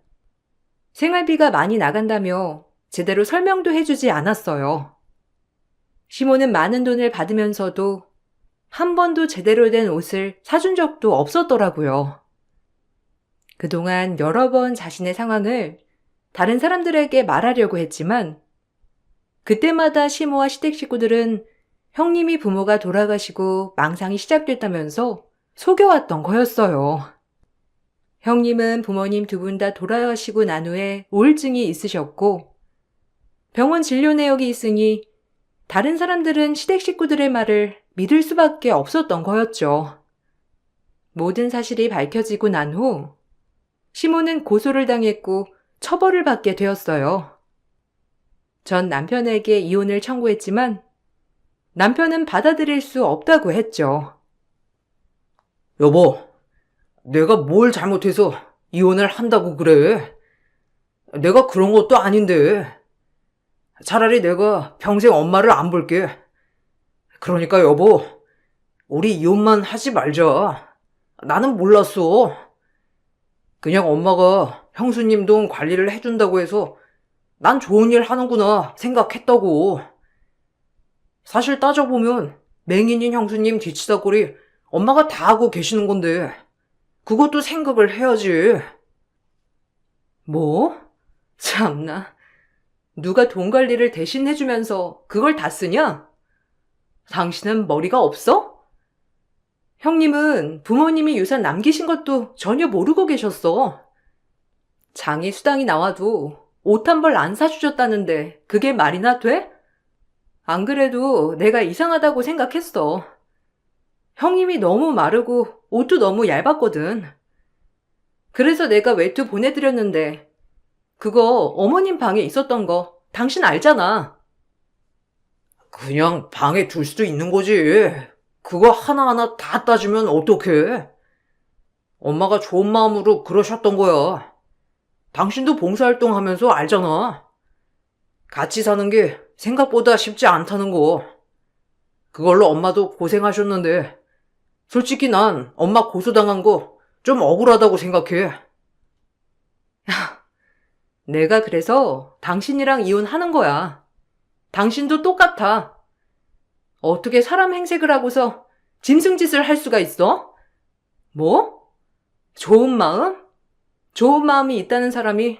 생활비가 많이 나간다며 제대로 설명도 해주지 않았어요. 시모는 많은 돈을 받으면서도 한 번도 제대로 된 옷을 사준 적도 없었더라고요. 그동안 여러 번 자신의 상황을 다른 사람들에게 말하려고 했지만 그때마다 시모와 시댁 식구들은 형님이 부모가 돌아가시고 망상이 시작됐다면서 속여왔던 거였어요. 형님은 부모님 두 분 다 돌아가시고 난 후에 우울증이 있으셨고 병원 진료 내역이 있으니 다른 사람들은 시댁 식구들의 말을 믿을 수밖에 없었던 거였죠. 모든 사실이 밝혀지고 난 후 시모는 고소를 당했고 처벌을 받게 되었어요. 전 남편에게 이혼을 청구했지만 남편은 받아들일 수 없다고 했죠. 여보, 내가 뭘 잘못해서 이혼을 한다고 그래? 내가 그런 것도 아닌데. 차라리 내가 평생 엄마를 안 볼게. 그러니까 여보, 우리 이혼만 하지 말자. 나는 몰랐어. 그냥 엄마가 형수님 돈 관리를 해준다고 해서 난 좋은 일 하는구나 생각했다고. 사실 따져보면 맹인인 형수님 뒤치다거리 엄마가 다 하고 계시는 건데 그것도 생각을 해야지. 뭐? 참나. 누가 돈 관리를 대신 해주면서 그걸 다 쓰냐? 당신은 머리가 없어? 형님은 부모님이 유산 남기신 것도 전혀 모르고 계셨어. 장애 수당이 나와도 옷 한 벌 안 사주셨다는데 그게 말이나 돼? 안 그래도 내가 이상하다고 생각했어. 형님이 너무 마르고 옷도 너무 얇았거든. 그래서 내가 외투 보내드렸는데 그거 어머님 방에 있었던 거 당신 알잖아. 그냥 방에 둘 수도 있는 거지. 그거 하나하나 다 따지면 어떡해? 엄마가 좋은 마음으로 그러셨던 거야. 당신도 봉사활동 하면서 알잖아. 같이 사는 게 생각보다 쉽지 않다는 거. 그걸로 엄마도 고생하셨는데, 솔직히 난 엄마 고소당한 거 좀 억울하다고 생각해. 내가 그래서 당신이랑 이혼하는 거야. 당신도 똑같아. 어떻게 사람 행색을 하고서 짐승짓을 할 수가 있어? 뭐? 좋은 마음? 좋은 마음이 있다는 사람이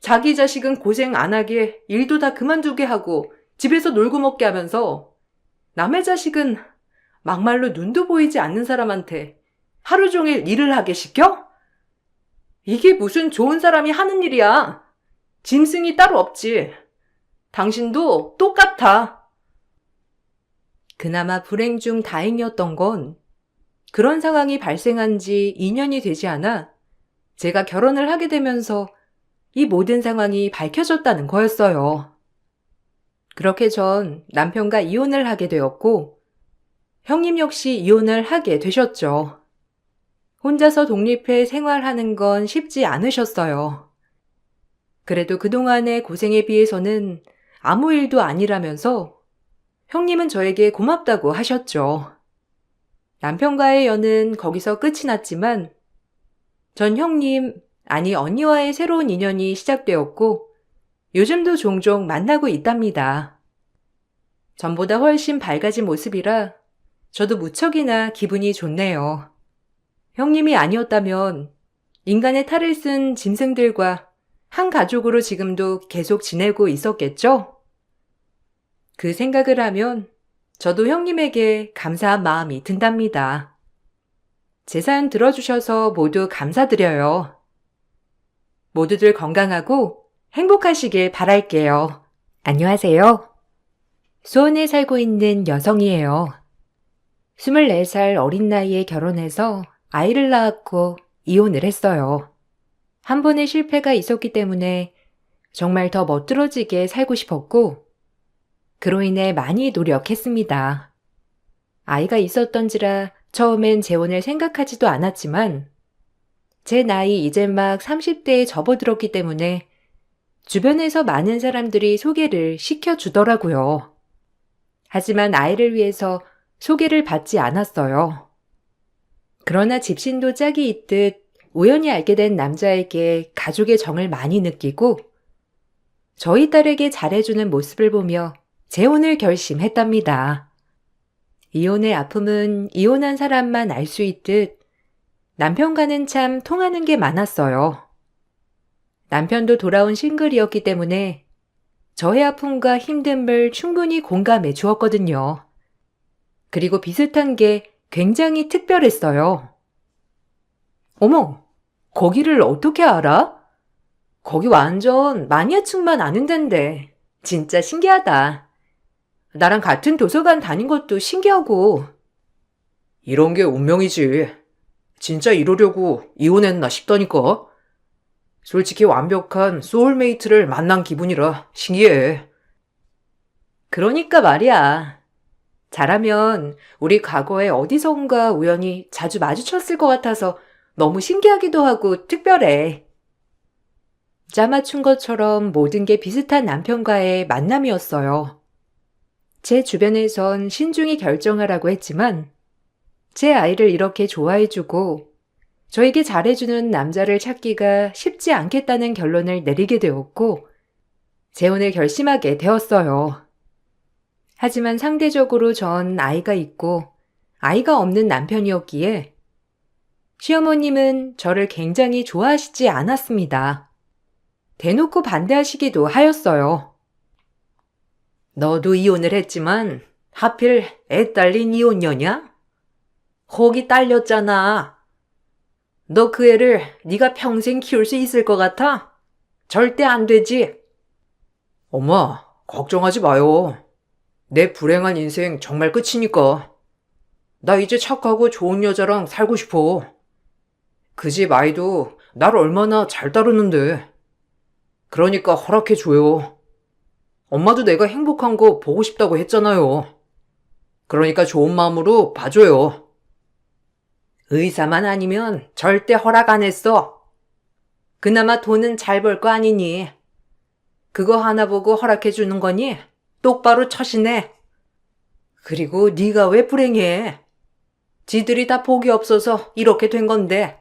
자기 자식은 고생 안 하게 일도 다 그만두게 하고 집에서 놀고 먹게 하면서 남의 자식은 막말로 눈도 보이지 않는 사람한테 하루 종일 일을 하게 시켜? 이게 무슨 좋은 사람이 하는 일이야. 짐승이 따로 없지. 당신도 똑같아. 그나마 불행 중 다행이었던 건 그런 상황이 발생한 지 2년이 되지 않아 제가 결혼을 하게 되면서 이 모든 상황이 밝혀졌다는 거였어요. 그렇게 전 남편과 이혼을 하게 되었고 형님 역시 이혼을 하게 되셨죠. 혼자서 독립해 생활하는 건 쉽지 않으셨어요. 그래도 그동안의 고생에 비해서는 아무 일도 아니라면서 형님은 저에게 고맙다고 하셨죠. 남편과의 연은 거기서 끝이 났지만 전 형님, 아니 언니와의 새로운 인연이 시작되었고 요즘도 종종 만나고 있답니다. 전보다 훨씬 밝아진 모습이라 저도 무척이나 기분이 좋네요. 형님이 아니었다면 인간의 탈을 쓴 짐승들과 한 가족으로 지금도 계속 지내고 있었겠죠? 그 생각을 하면 저도 형님에게 감사한 마음이 든답니다. 제 사연 들어주셔서 모두 감사드려요. 모두들 건강하고 행복하시길 바랄게요. 안녕하세요. 수원에 살고 있는 여성이에요. 24살 어린 나이에 결혼해서 아이를 낳았고 이혼을 했어요. 한 번의 실패가 있었기 때문에 정말 더 멋들어지게 살고 싶었고 그로 인해 많이 노력했습니다. 아이가 있었던지라 처음엔 재혼을 생각하지도 않았지만 제 나이 이제 막 30대에 접어들었기 때문에 주변에서 많은 사람들이 소개를 시켜주더라고요. 하지만 아이를 위해서 소개를 받지 않았어요. 그러나 집신도 짝이 있듯 우연히 알게 된 남자에게 가족의 정을 많이 느끼고 저희 딸에게 잘해주는 모습을 보며 재혼을 결심했답니다. 이혼의 아픔은 이혼한 사람만 알 수 있듯 남편과는 참 통하는 게 많았어요. 남편도 돌아온 싱글이었기 때문에 저의 아픔과 힘듦을 충분히 공감해 주었거든요. 그리고 비슷한 게 굉장히 특별했어요. 어머, 거기를 어떻게 알아? 거기 완전 마니아층만 아는 덴데. 진짜 신기하다. 나랑 같은 도서관 다닌 것도 신기하고. 이런 게 운명이지. 진짜 이러려고 이혼했나 싶다니까. 솔직히 완벽한 소울메이트를 만난 기분이라 신기해. 그러니까 말이야. 잘하면 우리 과거에 어디선가 우연히 자주 마주쳤을 것 같아서 너무 신기하기도 하고 특별해. 짜맞춘 것처럼 모든 게 비슷한 남편과의 만남이었어요. 제 주변에선 신중히 결정하라고 했지만 제 아이를 이렇게 좋아해주고 저에게 잘해주는 남자를 찾기가 쉽지 않겠다는 결론을 내리게 되었고 재혼을 결심하게 되었어요. 하지만 상대적으로 전 아이가 있고 아이가 없는 남편이었기에 시어머님은 저를 굉장히 좋아하시지 않았습니다. 대놓고 반대하시기도 하였어요. 너도 이혼을 했지만 하필 애 딸린 이혼녀냐? 혹이 딸렸잖아. 너 그 애를 네가 평생 키울 수 있을 것 같아? 절대 안 되지. 엄마, 걱정하지 마요. 내 불행한 인생 정말 끝이니까. 나 이제 착하고 좋은 여자랑 살고 싶어. 그 집 아이도 날 얼마나 잘 따르는데. 그러니까 허락해줘요. 엄마도 내가 행복한 거 보고 싶다고 했잖아요. 그러니까 좋은 마음으로 봐줘요. 의사만 아니면 절대 허락 안 했어. 그나마 돈은 잘 벌 거 아니니. 그거 하나 보고 허락해 주는 거니? 똑바로 처신해. 그리고 네가 왜 불행해? 지들이 다 복이 없어서 이렇게 된 건데.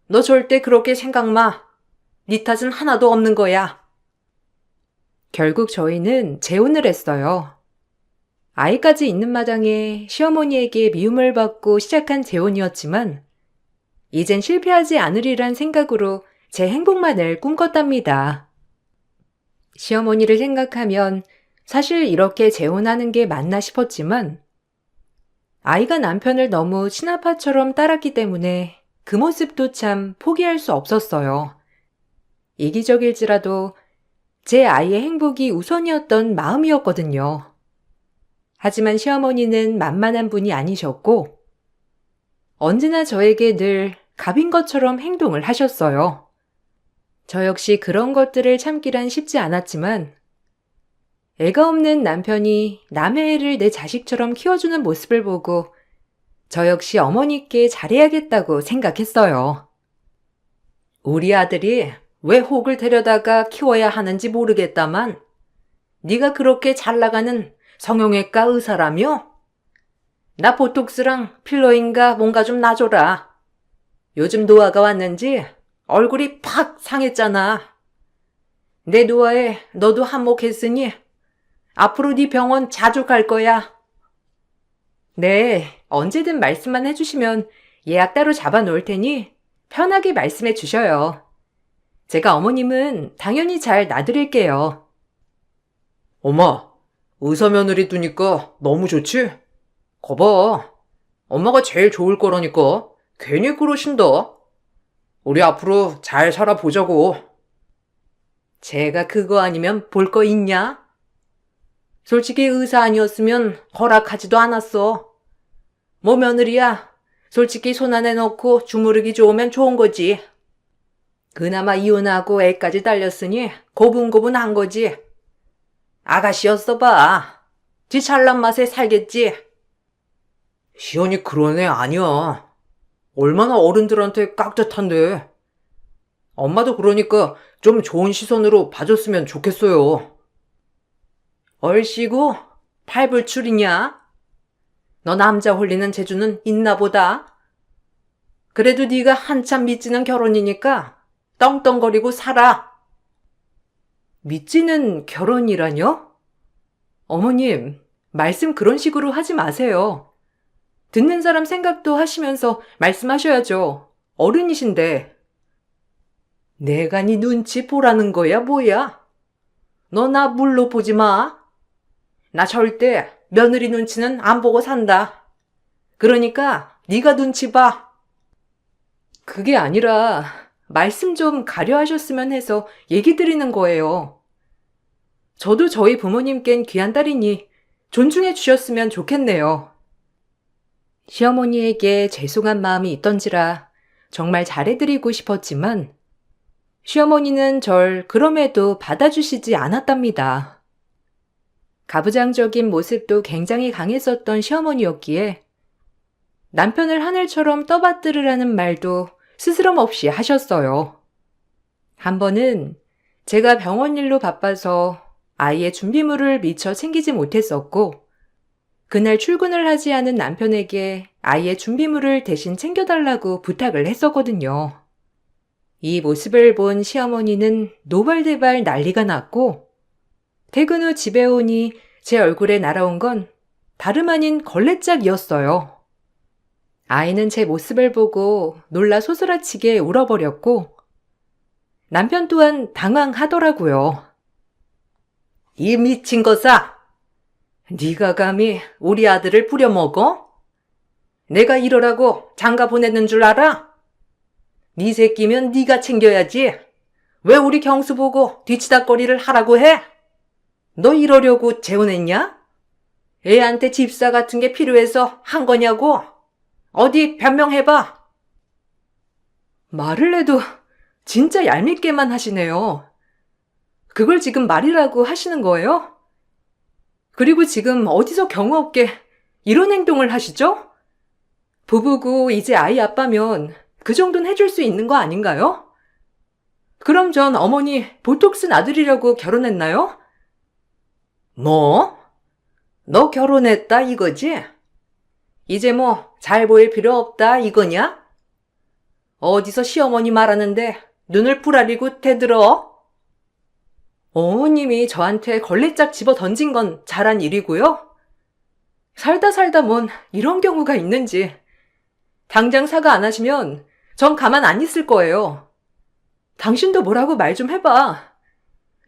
너 절대 그렇게 생각 마. 네 탓은 하나도 없는 거야. 결국 저희는 재혼을 했어요. 아이까지 있는 마당에 시어머니에게 미움을 받고 시작한 재혼이었지만 이젠 실패하지 않으리란 생각으로 제 행복만을 꿈꿨답니다. 시어머니를 생각하면 사실 이렇게 재혼하는 게 맞나 싶었지만 아이가 남편을 너무 친아빠처럼 따랐기 때문에 그 모습도 참 포기할 수 없었어요. 이기적일지라도 제 아이의 행복이 우선이었던 마음이었거든요. 하지만 시어머니는 만만한 분이 아니셨고 언제나 저에게 늘 갑인 것처럼 행동을 하셨어요. 저 역시 그런 것들을 참기란 쉽지 않았지만 애가 없는 남편이 남의 애를 내 자식처럼 키워주는 모습을 보고 저 역시 어머니께 잘해야겠다고 생각했어요. 우리 아들이 왜 혹을 데려다가 키워야 하는지 모르겠다만 네가 그렇게 잘 나가는 성형외과 의사라며? 나 보톡스랑 필러인가 뭔가 좀 놔줘라. 요즘 노화가 왔는지 얼굴이 팍 상했잖아. 내 노화에 너도 한몫했으니 앞으로 네 병원 자주 갈 거야. 네, 언제든 말씀만 해주시면 예약 따로 잡아 놓을 테니 편하게 말씀해 주셔요. 제가 어머님은 당연히 잘 놔드릴게요. 엄마, 의사 며느리 두니까 너무 좋지? 거봐. 엄마가 제일 좋을 거라니까. 괜히 그러신다. 우리 앞으로 잘 살아보자고. 제가 그거 아니면 볼 거 있냐? 솔직히 의사 아니었으면 허락하지도 않았어. 뭐 며느리야. 솔직히 손 안에 넣고 주무르기 좋으면 좋은 거지. 그나마 이혼하고 애까지 딸렸으니 고분고분한 거지. 아가씨였어 봐. 지 잘난 맛에 살겠지. 시연이 그런 애 아니야. 얼마나 어른들한테 깍듯한데. 엄마도 그러니까 좀 좋은 시선으로 봐줬으면 좋겠어요. 얼씨구 팔불출이냐? 너 남자 홀리는 재주는 있나 보다. 그래도 네가 한참 믿지는 결혼이니까 떵떵거리고 살아. 믿지는 결혼이라뇨? 어머님, 말씀 그런 식으로 하지 마세요. 듣는 사람 생각도 하시면서 말씀하셔야죠. 어른이신데. 내가 네 눈치 보라는 거야, 뭐야? 너 나 물로 보지 마. 나 절대 며느리 눈치는 안 보고 산다. 그러니까 네가 눈치 봐. 그게 아니라 말씀 좀 가려 하셨으면 해서 얘기 드리는 거예요. 저도 저희 부모님껜 귀한 딸이니 존중해 주셨으면 좋겠네요. 시어머니에게 죄송한 마음이 있던지라 정말 잘해드리고 싶었지만 시어머니는 절 그럼에도 받아주시지 않았답니다. 가부장적인 모습도 굉장히 강했었던 시어머니였기에 남편을 하늘처럼 떠받들으라는 말도 스스럼 없이 하셨어요. 한 번은 제가 병원 일로 바빠서 아이의 준비물을 미처 챙기지 못했었고 그날 출근을 하지 않은 남편에게 아이의 준비물을 대신 챙겨달라고 부탁을 했었거든요. 이 모습을 본 시어머니는 노발대발 난리가 났고 퇴근 후 집에 오니 제 얼굴에 날아온 건 다름 아닌 걸레짝이었어요. 아이는 제 모습을 보고 놀라 소스라치게 울어버렸고 남편 또한 당황하더라고요. 이 미친 것아! 네가 감히 우리 아들을 부려먹어? 내가 이러라고 장가 보내는 줄 알아? 네 새끼면 네가 챙겨야지. 왜 우리 경수 보고 뒤치다꺼리를 하라고 해? 너 이러려고 재혼했냐? 애한테 집사 같은 게 필요해서 한 거냐고? 어디 변명해봐. 말을 해도 진짜 얄밉게만 하시네요. 그걸 지금 말이라고 하시는 거예요? 그리고 지금 어디서 경우 없게 이런 행동을 하시죠? 부부고 이제 아이 아빠면 그 정도는 해줄 수 있는 거 아닌가요? 그럼 전 어머니 보톡스 놔드리려고 결혼했나요? 뭐? 너 결혼했다 이거지? 이제 뭐 잘 보일 필요 없다 이거냐? 어디서 시어머니 말하는데 눈을 부라리고 대들어? 어머님이 저한테 걸레짝 집어 던진 건 잘한 일이고요. 살다 살다 뭔 이런 경우가 있는지. 당장 사과 안 하시면 전 가만 안 있을 거예요. 당신도 뭐라고 말 좀 해봐.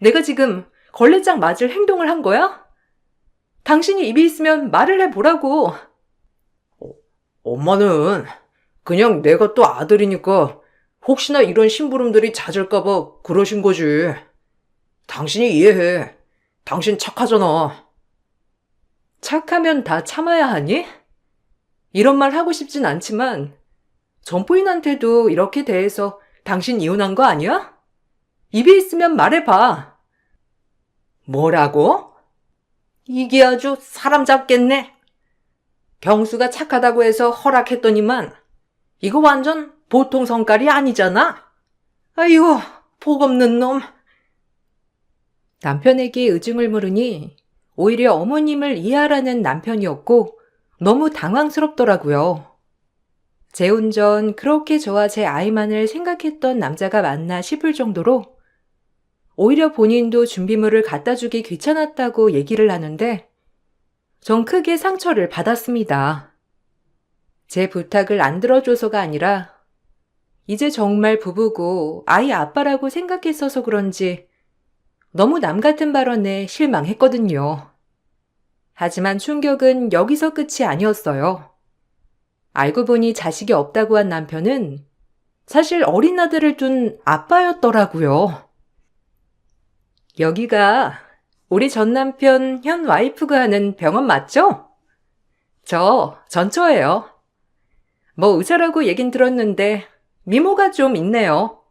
내가 지금 걸레짝 맞을 행동을 한 거야? 당신이 입이 있으면 말을 해보라고. 엄마는 그냥 내가 또 아들이니까 혹시나 이런 심부름들이 잦을까봐 그러신 거지. 당신이 이해해. 당신 착하잖아. 착하면 다 참아야 하니? 이런 말 하고 싶진 않지만 전부인한테도 이렇게 대해서 당신 이혼한 거 아니야? 입이 있으면 말해봐. 뭐라고? 이게 아주 사람 잡겠네. 경수가 착하다고 해서 허락했더니만 이거 완전 보통 성깔이 아니잖아. 아이고, 복 없는 놈. 남편에게 의중을 물으니 오히려 어머님을 이해하라는 남편이었고 너무 당황스럽더라고요. 재혼 전 그렇게 저와 제 아이만을 생각했던 남자가 맞나 싶을 정도로 오히려 본인도 준비물을 갖다 주기 귀찮았다고 얘기를 하는데 전 크게 상처를 받았습니다. 제 부탁을 안 들어줘서가 아니라 이제 정말 부부고 아이 아빠라고 생각했어서 그런지 너무 남 같은 발언에 실망했거든요. 하지만 충격은 여기서 끝이 아니었어요. 알고 보니 자식이 없다고 한 남편은 사실 어린 아들을 둔 아빠였더라고요. 여기가 우리 전 남편 현 와이프가 하는 병원 맞죠? 저 전처예요. 뭐 의사라고 얘긴 들었는데 미모가 좀 있네요.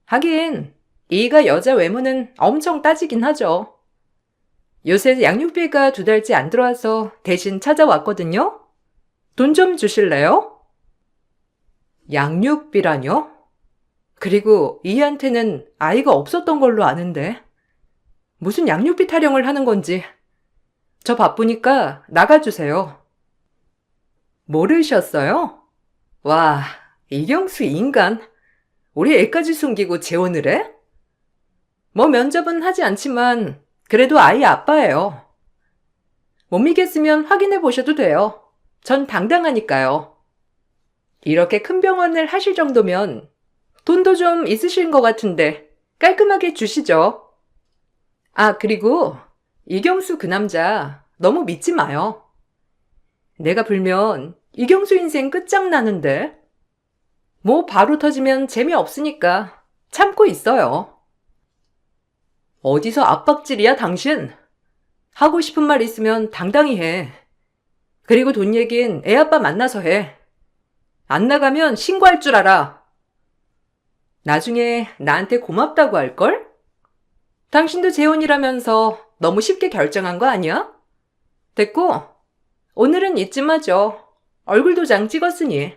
하긴 이가 여자 외모는 엄청 따지긴 하죠. 요새 양육비가 2달째 안 들어와서 대신 찾아왔거든요. 돈 좀 주실래요? 양육비라뇨? 그리고 이한테는 아이가 없었던 걸로 아는데 무슨 양육비 타령을 하는 건지. 저 바쁘니까 나가주세요. 모르셨어요? 와, 이경수 이 인간. 우리 애까지 숨기고 재혼을 해? 뭐 면접은 하지 않지만 그래도 아이 아빠예요. 못 믿겠으면 확인해 보셔도 돼요. 전 당당하니까요. 이렇게 큰 병원을 하실 정도면 돈도 좀 있으신 것 같은데 깔끔하게 주시죠. 아, 그리고 이경수 그 남자 너무 믿지 마요. 내가 불면 이경수 인생 끝장나는데. 뭐 바로 터지면 재미없으니까 참고 있어요. 어디서 압박질이야 당신? 하고 싶은 말 있으면 당당히 해. 그리고 돈 얘긴 애 아빠 만나서 해. 안 나가면 신고할 줄 알아. 나중에 나한테 고맙다고 할걸? 당신도 재혼이라면서 너무 쉽게 결정한 거 아니야? 됐고, 오늘은 이쯤 하죠. 얼굴 도장 찍었으니.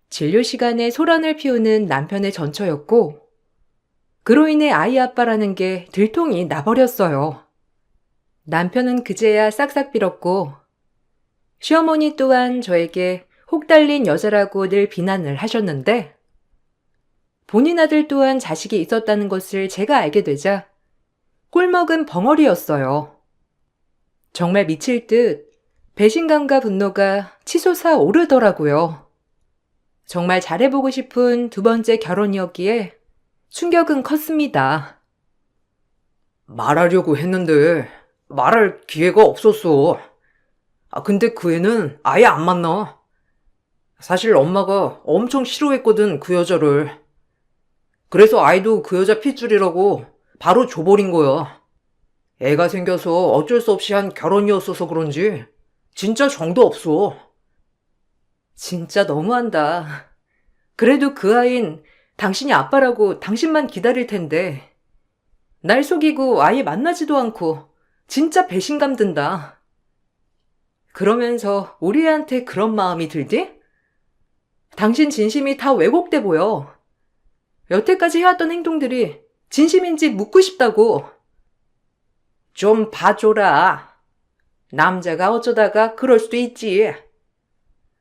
진료 시간에 소란을 피우는 남편의 전처였고, 그로 인해 아이 아빠라는 게 들통이 나버렸어요. 남편은 그제야 싹싹 빌었고, 시어머니 또한 저에게 혹 달린 여자라고 늘 비난을 하셨는데, 본인 아들 또한 자식이 있었다는 것을 제가 알게 되자 꿀먹은 벙어리였어요. 정말 미칠 듯 배신감과 분노가 치솟아 오르더라고요. 정말 잘해보고 싶은 2번째 결혼이었기에 충격은 컸습니다. 말하려고 했는데 말할 기회가 없었어. 근데 그 애는 아예 안 만나. 사실 엄마가 엄청 싫어했거든, 그 여자를. 그래서 아이도 그 여자 핏줄이라고 바로 줘버린 거야. 애가 생겨서 어쩔 수 없이 한 결혼이었어서 그런지 진짜 정도 없어. 진짜 너무한다. 그래도 그 아인 당신이 아빠라고 당신만 기다릴 텐데 날 속이고 아예 만나지도 않고 진짜 배신감 든다. 그러면서 우리 애한테 그런 마음이 들지? 당신 진심이 다 왜곡돼 보여. 여태까지 해왔던 행동들이 진심인지 묻고 싶다고. 좀 봐줘라. 남자가 어쩌다가 그럴 수도 있지.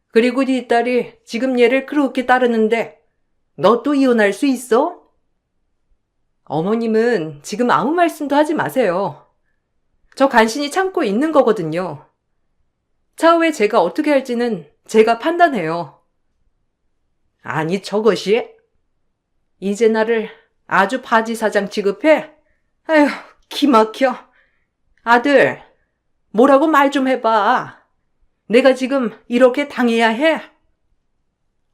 그리고 네 딸이 지금 얘를 그렇게 따르는데 너 또 이혼할 수 있어? 어머님은 지금 아무 말씀도 하지 마세요. 저 간신히 참고 있는 거거든요. 차후에 제가 어떻게 할지는 제가 판단해요. 아니 저것이? 이제 나를 아주 바지사장 취급해? 아휴, 기막혀. 아들, 뭐라고 말 좀 해봐. 내가 지금 이렇게 당해야 해?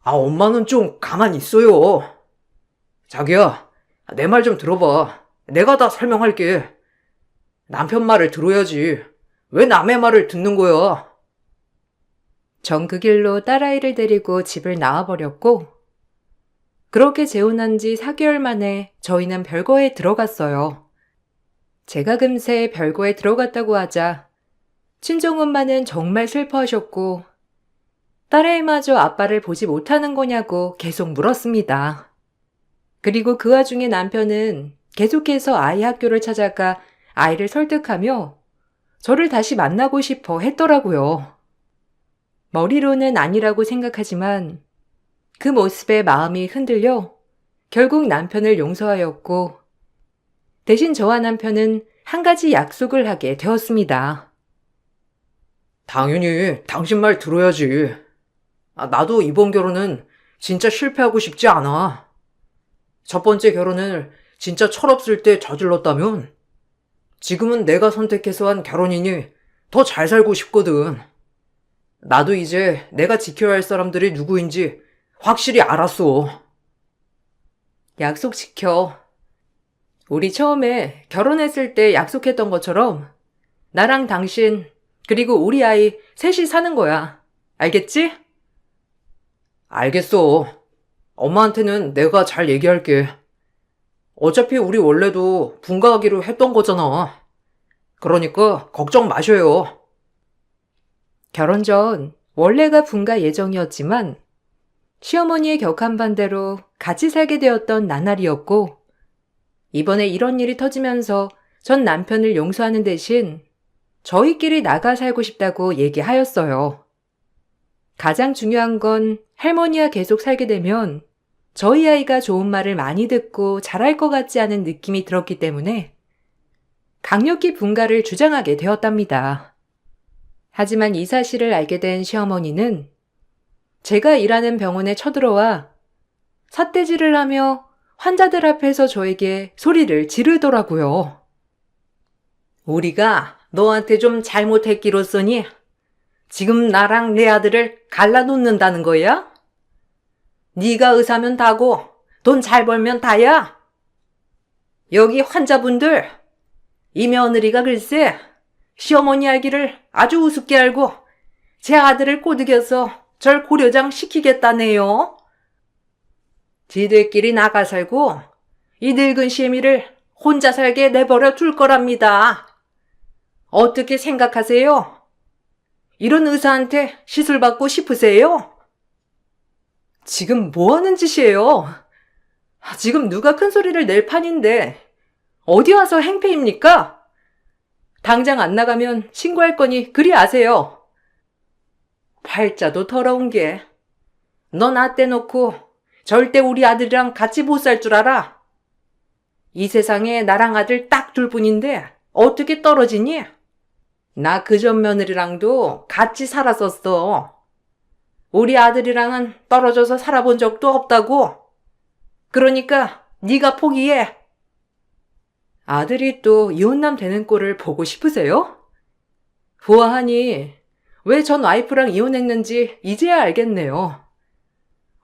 엄마는 좀 가만히 있어요. 자기야, 내 말 좀 들어봐. 내가 다 설명할게. 남편 말을 들어야지. 왜 남의 말을 듣는 거야? 전 그 길로 딸아이를 데리고 집을 나와버렸고, 그렇게 재혼한 지 4개월 만에 저희는 별거에 들어갔어요. 제가 금세 별거에 들어갔다고 하자 친정엄마는 정말 슬퍼하셨고 딸아이마저 아빠를 보지 못하는 거냐고 계속 물었습니다. 그리고 그 와중에 남편은 계속해서 아이 학교를 찾아가 아이를 설득하며 저를 다시 만나고 싶어 했더라고요. 머리로는 아니라고 생각하지만 그 모습에 마음이 흔들려 결국 남편을 용서하였고 대신 저와 남편은 한 가지 약속을 하게 되었습니다. 당연히 당신 말 들어야지. 나도 이번 결혼은 진짜 실패하고 싶지 않아. 첫 번째 결혼을 진짜 철없을 때 저질렀다면 지금은 내가 선택해서 한 결혼이니 더 잘 살고 싶거든. 나도 이제 내가 지켜야 할 사람들이 누구인지 확실히 알았어. 약속 지켜. 우리 처음에 결혼했을 때 약속했던 것처럼 나랑 당신 그리고 우리 아이 셋이 사는 거야. 알겠지? 알겠어. 엄마한테는 내가 잘 얘기할게. 어차피 우리 원래도 분가하기로 했던 거잖아. 그러니까 걱정 마셔요. 결혼 전 원래가 분가 예정이었지만 시어머니의 격한 반대로 같이 살게 되었던 나날이었고 이번에 이런 일이 터지면서 전 남편을 용서하는 대신 저희끼리 나가 살고 싶다고 얘기하였어요. 가장 중요한 건 할머니와 계속 살게 되면 저희 아이가 좋은 말을 많이 듣고 잘할 것 같지 않은 느낌이 들었기 때문에 강력히 분가를 주장하게 되었답니다. 하지만 이 사실을 알게 된 시어머니는 제가 일하는 병원에 쳐들어와 삿대질을 하며 환자들 앞에서 저에게 소리를 지르더라고요. 우리가 너한테 좀 잘못했기로써니 지금 나랑 내 아들을 갈라놓는다는 거야? 네가 의사면 다고 돈 잘 벌면 다야. 여기 환자분들, 이 며느리가 글쎄 시어머니 알기를 아주 우습게 알고 제 아들을 꼬드겨서 절 고려장 시키겠다네요. 지들끼리 나가 살고 이 늙은 시애미를 혼자 살게 내버려 둘 거랍니다. 어떻게 생각하세요? 이런 의사한테 시술 받고 싶으세요? 지금 뭐 하는 짓이에요? 지금 누가 큰 소리를 낼 판인데 어디 와서 행패입니까? 당장 안 나가면 신고할 거니 그리 아세요. 팔자도 더러운 게 너 나 떼놓고 절대 우리 아들이랑 같이 못 살 줄 알아? 이 세상에 나랑 아들 딱 둘뿐인데 어떻게 떨어지니? 나 그 전 며느리랑도 같이 살았었어. 우리 아들이랑은 떨어져서 살아본 적도 없다고. 그러니까 네가 포기해. 아들이 또 이혼남 되는 꼴을 보고 싶으세요? 보아하니 왜 전 와이프랑 이혼했는지 이제야 알겠네요.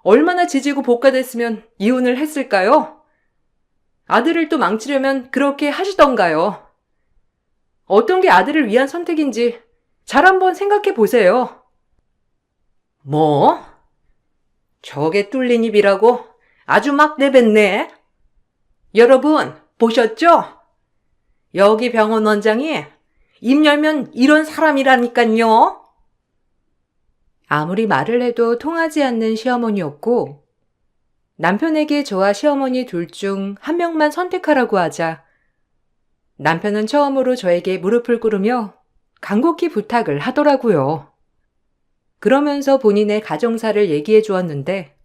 얼마나 지지고 볶아댔으면 이혼을 했을까요? 아들을 또 망치려면 그렇게 하시던가요? 어떤 게 아들을 위한 선택인지 잘 한번 생각해 보세요. 뭐? 저게 뚫린 입이라고 아주 막 내뱉네. 여러분, 보셨죠? 여기 병원 원장이 입 열면 이런 사람이라니깐요. 아무리 말을 해도 통하지 않는 시어머니였고 남편에게 저와 시어머니 둘 중 한 명만 선택하라고 하자 남편은 처음으로 저에게 무릎을 꿇으며 간곡히 부탁을 하더라고요. 그러면서 본인의 가정사를 얘기해 주었는데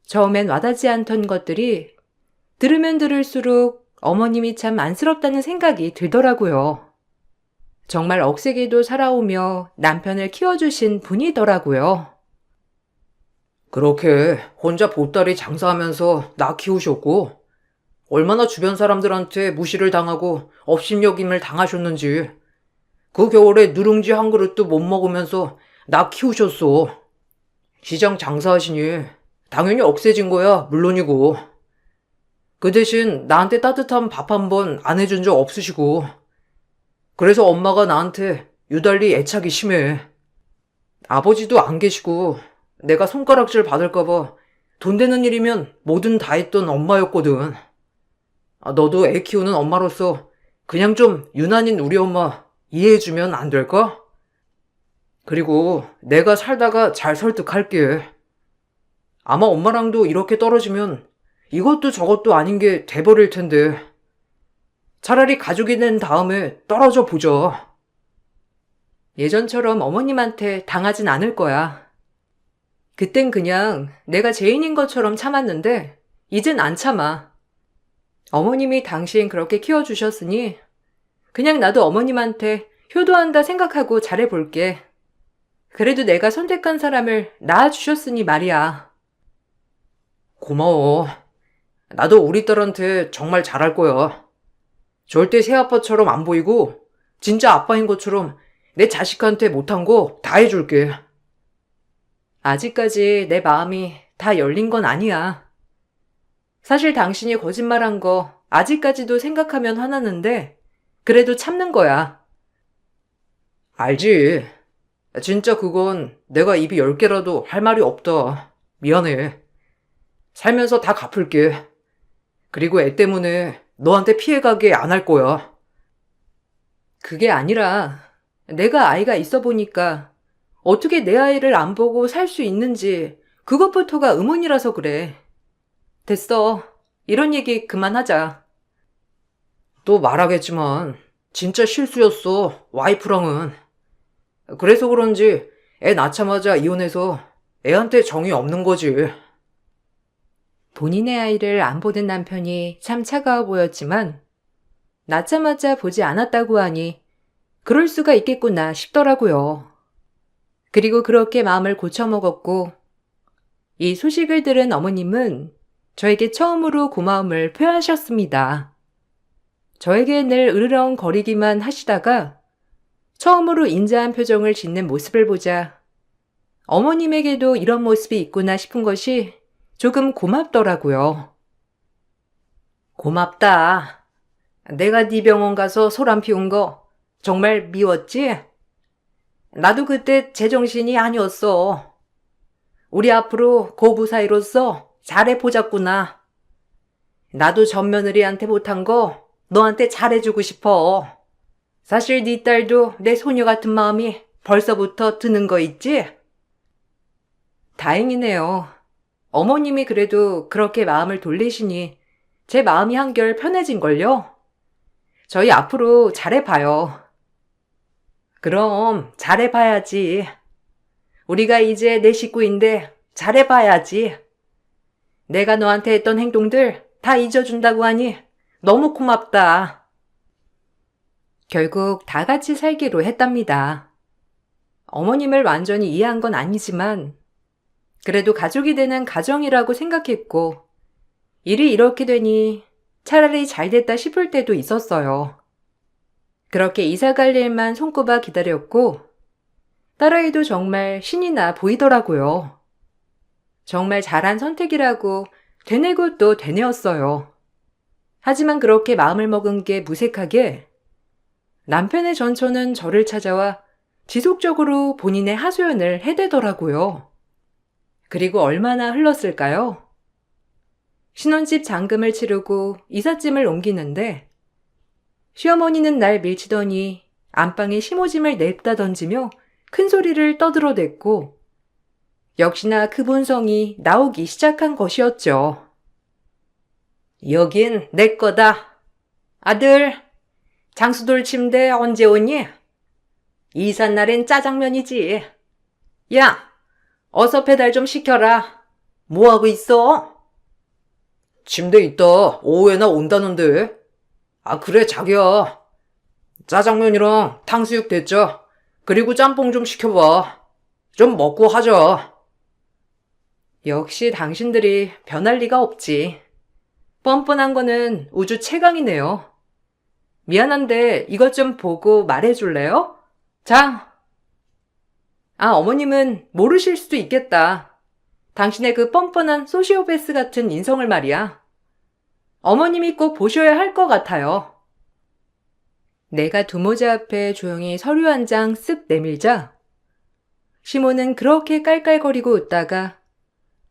처음엔 와닿지 않던 것들이 들으면 들을수록 어머님이 참 안쓰럽다는 생각이 들더라고요. 정말 억세게도 살아오며 남편을 키워주신 분이더라고요. 그렇게 혼자 보따리 장사하면서 나 키우셨고, 얼마나 주변 사람들한테 무시를 당하고 업신여김을 당하셨는지, 그 겨울에 누룽지 한 그릇도 못 먹으면서 나 키우셨어. 시장 장사하시니 당연히 억세진 거야, 물론이고. 그 대신 나한테 따뜻한 밥 한 번 안 해준 적 없으시고, 그래서 엄마가 나한테 유달리 애착이 심해. 아버지도 안 계시고 내가 손가락질 받을까봐 돈 되는 일이면 뭐든 다 했던 엄마였거든. 너도 애 키우는 엄마로서 그냥 좀 유난인 우리 엄마 이해해주면 안 될까? 그리고 내가 살다가 잘 설득할게. 아마 엄마랑도 이렇게 떨어지면 이것도 저것도 아닌 게 돼버릴 텐데 차라리 가족이 된 다음에 떨어져 보자. 예전처럼 어머님한테 당하진 않을 거야. 그땐 그냥 내가 죄인인 것처럼 참았는데 이젠 안 참아. 어머님이 당신 그렇게 키워주셨으니 그냥 나도 어머님한테 효도한다 생각하고 잘해볼게. 그래도 내가 선택한 사람을 낳아주셨으니 말이야. 고마워. 나도 우리 딸한테 정말 잘할 거야. 절대 새아빠처럼 안 보이고 진짜 아빠인 것처럼 내 자식한테 못한 거 다 해줄게. 아직까지 내 마음이 다 열린 건 아니야. 사실 당신이 거짓말한 거 아직까지도 생각하면 화나는데 그래도 참는 거야. 알지. 진짜 그건 내가 입이 10개라도 할 말이 없다. 미안해. 살면서 다 갚을게. 그리고 애 때문에 너한테 피해가게 안 할 거야. 그게 아니라 내가 아이가 있어 보니까 어떻게 내 아이를 안 보고 살 수 있는지 그것부터가 의문이라서 그래. 됐어. 이런 얘기 그만하자. 또 말하겠지만 진짜 실수였어. 와이프랑은. 그래서 그런지 애 낳자마자 이혼해서 애한테 정이 없는 거지. 본인의 아이를 안 보는 남편이 참 차가워 보였지만 낳자마자 보지 않았다고 하니 그럴 수가 있겠구나 싶더라고요. 그리고 그렇게 마음을 고쳐먹었고 이 소식을 들은 어머님은 저에게 처음으로 고마움을 표하셨습니다. 저에게 늘 으르렁거리기만 하시다가 처음으로 인자한 표정을 짓는 모습을 보자 어머님에게도 이런 모습이 있구나 싶은 것이 조금 고맙더라고요. 고맙다. 내가 네 병원 가서 소란 피운 거 정말 미웠지? 나도 그때 제정신이 아니었어. 우리 앞으로 고부 사이로서 잘해보자꾸나. 나도 전 며느리한테 못한 거 너한테 잘해주고 싶어. 사실 네 딸도 내 소녀 같은 마음이 벌써부터 드는 거 있지? 다행이네요. 어머님이 그래도 그렇게 마음을 돌리시니 제 마음이 한결 편해진걸요? 저희 앞으로 잘해봐요. 그럼 잘해봐야지. 우리가 이제 내 식구인데 잘해봐야지. 내가 너한테 했던 행동들 다 잊어준다고 하니 너무 고맙다. 결국 다 같이 살기로 했답니다. 어머님을 완전히 이해한 건 아니지만 그래도 가족이 되는 가정이라고 생각했고 일이 이렇게 되니 차라리 잘 됐다 싶을 때도 있었어요. 그렇게 이사 갈 일만 손꼽아 기다렸고 딸아이도 정말 신이 나 보이더라고요. 정말 잘한 선택이라고 되뇌고 또 되뇌었어요. 하지만 그렇게 마음을 먹은 게 무색하게 남편의 전처는 저를 찾아와 지속적으로 본인의 하소연을 해대더라고요. 그리고 얼마나 흘렀을까요? 신혼집 잔금을 치르고 이삿짐을 옮기는데 시어머니는 날 밀치더니 안방에 심호짐을 냅다 던지며 큰 소리를 떠들어댔고 역시나 그 본성이 나오기 시작한 것이었죠. 여긴 내 거다. 아들, 장수돌 침대 언제 오니? 이삿날엔 짜장면이지. 야, 어서 배달 좀 시켜라. 뭐하고 있어? 침대 있다. 오후에나 온다는데. 아, 그래, 자기야. 짜장면이랑 탕수육 됐죠? 그리고 짬뽕 좀 시켜봐. 좀 먹고 하자. 역시 당신들이 변할 리가 없지. 뻔뻔한 거는 우주 최강이네요. 미안한데 이것 좀 보고 말해줄래요? 자. 어머님은 모르실 수도 있겠다. 당신의 그 뻔뻔한 소시오패스 같은 인성을 말이야. 어머님이 꼭 보셔야 할 것 같아요. 내가 두모자 앞에 조용히 서류 한 장 쓱 내밀자 시모는 그렇게 깔깔거리고 웃다가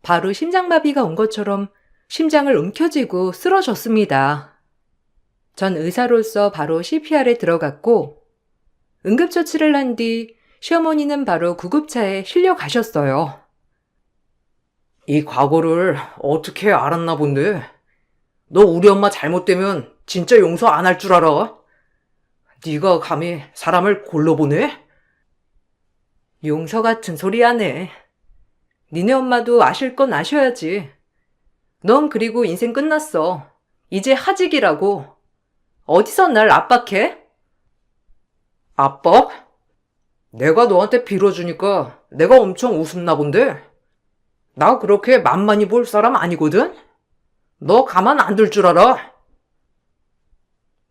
바로 심장마비가 온 것처럼 심장을 움켜쥐고 쓰러졌습니다. 전 의사로서 바로 CPR에 들어갔고 응급처치를 한 뒤 시어머니는 바로 구급차에 실려 가셨어요. 이 과거를 어떻게 알았나 본데. 너 우리 엄마 잘못되면 진짜 용서 안 할 줄 알아? 네가 감히 사람을 골로 보내? 용서 같은 소리 하네. 니네 엄마도 아실 건 아셔야지. 넌 그리고 인생 끝났어. 이제 하직이라고. 어디서 날 압박해? 압박? 내가 너한테 빌어주니까 내가 엄청 우습나 본데? 나 그렇게 만만히 볼 사람 아니거든? 너 가만 안 둘 줄 알아?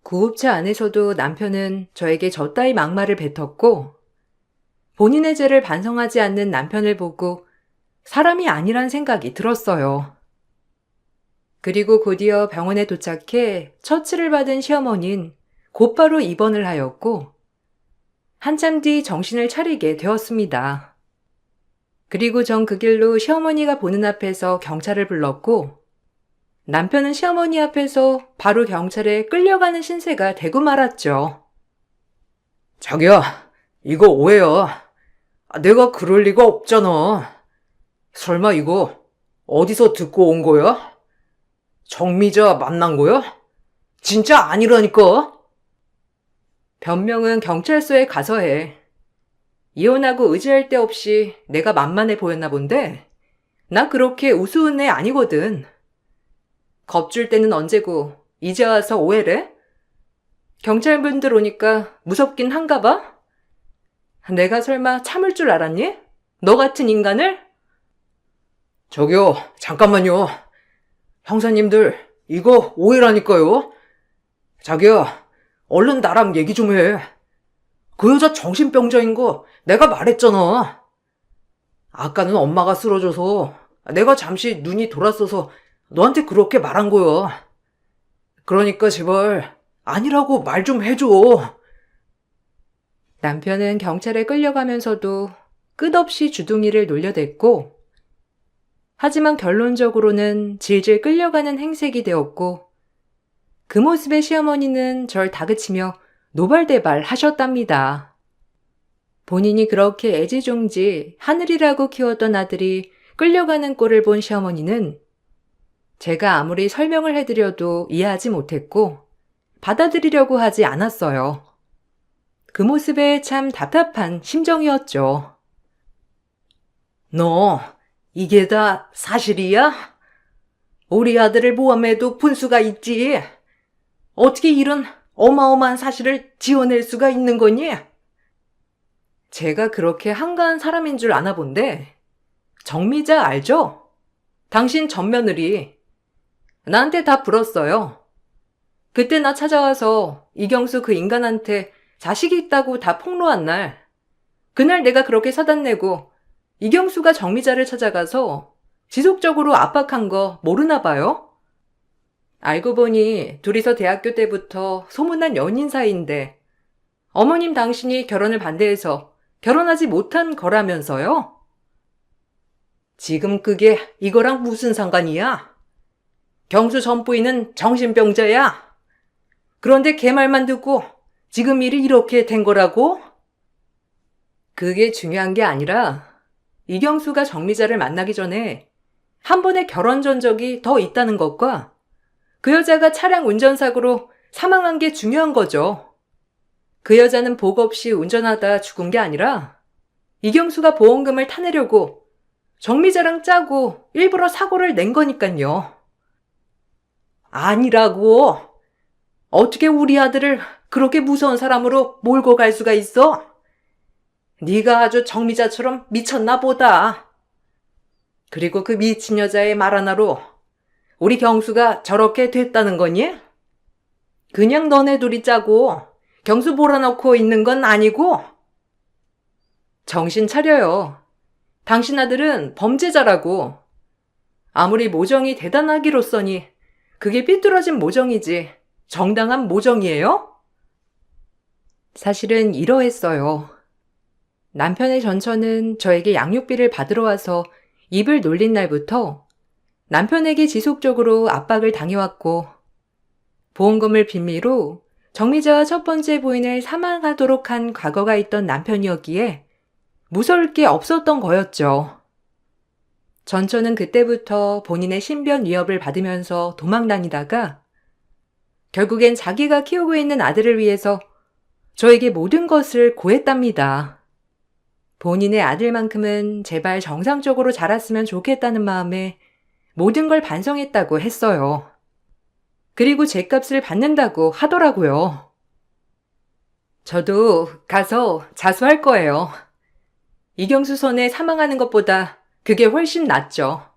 구급차 안에서도 남편은 저에게 저따위 막말을 뱉었고 본인의 죄를 반성하지 않는 남편을 보고 사람이 아니란 생각이 들었어요. 그리고 곧이어 병원에 도착해 처치를 받은 시어머니는 곧바로 입원을 하였고 한참 뒤 정신을 차리게 되었습니다. 그리고 전 그 길로 시어머니가 보는 앞에서 경찰을 불렀고 남편은 시어머니 앞에서 바로 경찰에 끌려가는 신세가 되고 말았죠. 자기야, 이거 오해야. 내가 그럴 리가 없잖아. 설마 이거 어디서 듣고 온 거야? 정미자 만난 거야? 진짜 아니라니까? 변명은 경찰서에 가서 해. 이혼하고 의지할 데 없이 내가 만만해 보였나 본데 나 그렇게 우스운 애 아니거든. 겁줄 때는 언제고 이제 와서 오해래? 경찰분들 오니까 무섭긴 한가 봐? 내가 설마 참을 줄 알았니? 너 같은 인간을? 저기요, 잠깐만요. 형사님들, 이거 오해라니까요. 자기야, 얼른 나랑 얘기 좀 해. 그 여자 정신병자인 거 내가 말했잖아. 아까는 엄마가 쓰러져서 내가 잠시 눈이 돌았어서 너한테 그렇게 말한 거야. 그러니까 제발 아니라고 말 좀 해줘. 남편은 경찰에 끌려가면서도 끝없이 주둥이를 놀려댔고 하지만 결론적으로는 질질 끌려가는 행색이 되었고 그 모습에 시어머니는 절 다그치며 노발대발 하셨답니다. 본인이 그렇게 애지중지 하늘이라고 키웠던 아들이 끌려가는 꼴을 본 시어머니는 제가 아무리 설명을 해드려도 이해하지 못했고 받아들이려고 하지 않았어요. 그 모습에 참 답답한 심정이었죠. 너 이게 다 사실이야? 우리 아들을 모함해도 분수가 있지. 어떻게 이런 어마어마한 사실을 지어낼 수가 있는 거니? 제가 그렇게 한가한 사람인 줄 아나 본데 정미자 알죠? 당신 전며느리. 나한테 다 불었어요. 그때 나 찾아와서 이경수 그 인간한테 자식이 있다고 다 폭로한 날. 그날 내가 그렇게 사단내고 이경수가 정미자를 찾아가서 지속적으로 압박한 거 모르나 봐요? 알고 보니 둘이서 대학교 때부터 소문난 연인 사이인데 어머님 당신이 결혼을 반대해서 결혼하지 못한 거라면서요? 지금 그게 이거랑 무슨 상관이야? 경수 전 부인은 정신병자야. 그런데 걔 말만 듣고 지금 일이 이렇게 된 거라고? 그게 중요한 게 아니라 이경수가 정미자를 만나기 전에 한 번의 결혼 전적이 더 있다는 것과 그 여자가 차량 운전사고로 사망한 게 중요한 거죠. 그 여자는 복 없이 운전하다 죽은 게 아니라 이경수가 보험금을 타내려고 정미자랑 짜고 일부러 사고를 낸 거니깐요. 아니라고. 어떻게 우리 아들을 그렇게 무서운 사람으로 몰고 갈 수가 있어? 네가 아주 정미자처럼 미쳤나 보다. 그리고 그 미친 여자의 말 하나로 우리 경수가 저렇게 됐다는 거니? 그냥 너네 둘이 짜고 경수 몰아넣고 있는 건 아니고? 정신 차려요. 당신 아들은 범죄자라고. 아무리 모정이 대단하기로써니 그게 삐뚤어진 모정이지 정당한 모정이에요? 사실은 이러했어요. 남편의 전처는 저에게 양육비를 받으러 와서 입을 놀린 날부터 남편에게 지속적으로 압박을 당해왔고 보험금을 빈미로 정미자와 첫 번째 부인을 사망하도록 한 과거가 있던 남편이었기에 무서울 게 없었던 거였죠. 전처는 그때부터 본인의 신변 위협을 받으면서 도망다니다가 결국엔 자기가 키우고 있는 아들을 위해서 저에게 모든 것을 고했답니다. 본인의 아들만큼은 제발 정상적으로 자랐으면 좋겠다는 마음에 모든 걸 반성했다고 했어요. 그리고 죗값을 받는다고 하더라고요. 저도 가서 자수할 거예요. 이경수 선에 사망하는 것보다 그게 훨씬 낫죠.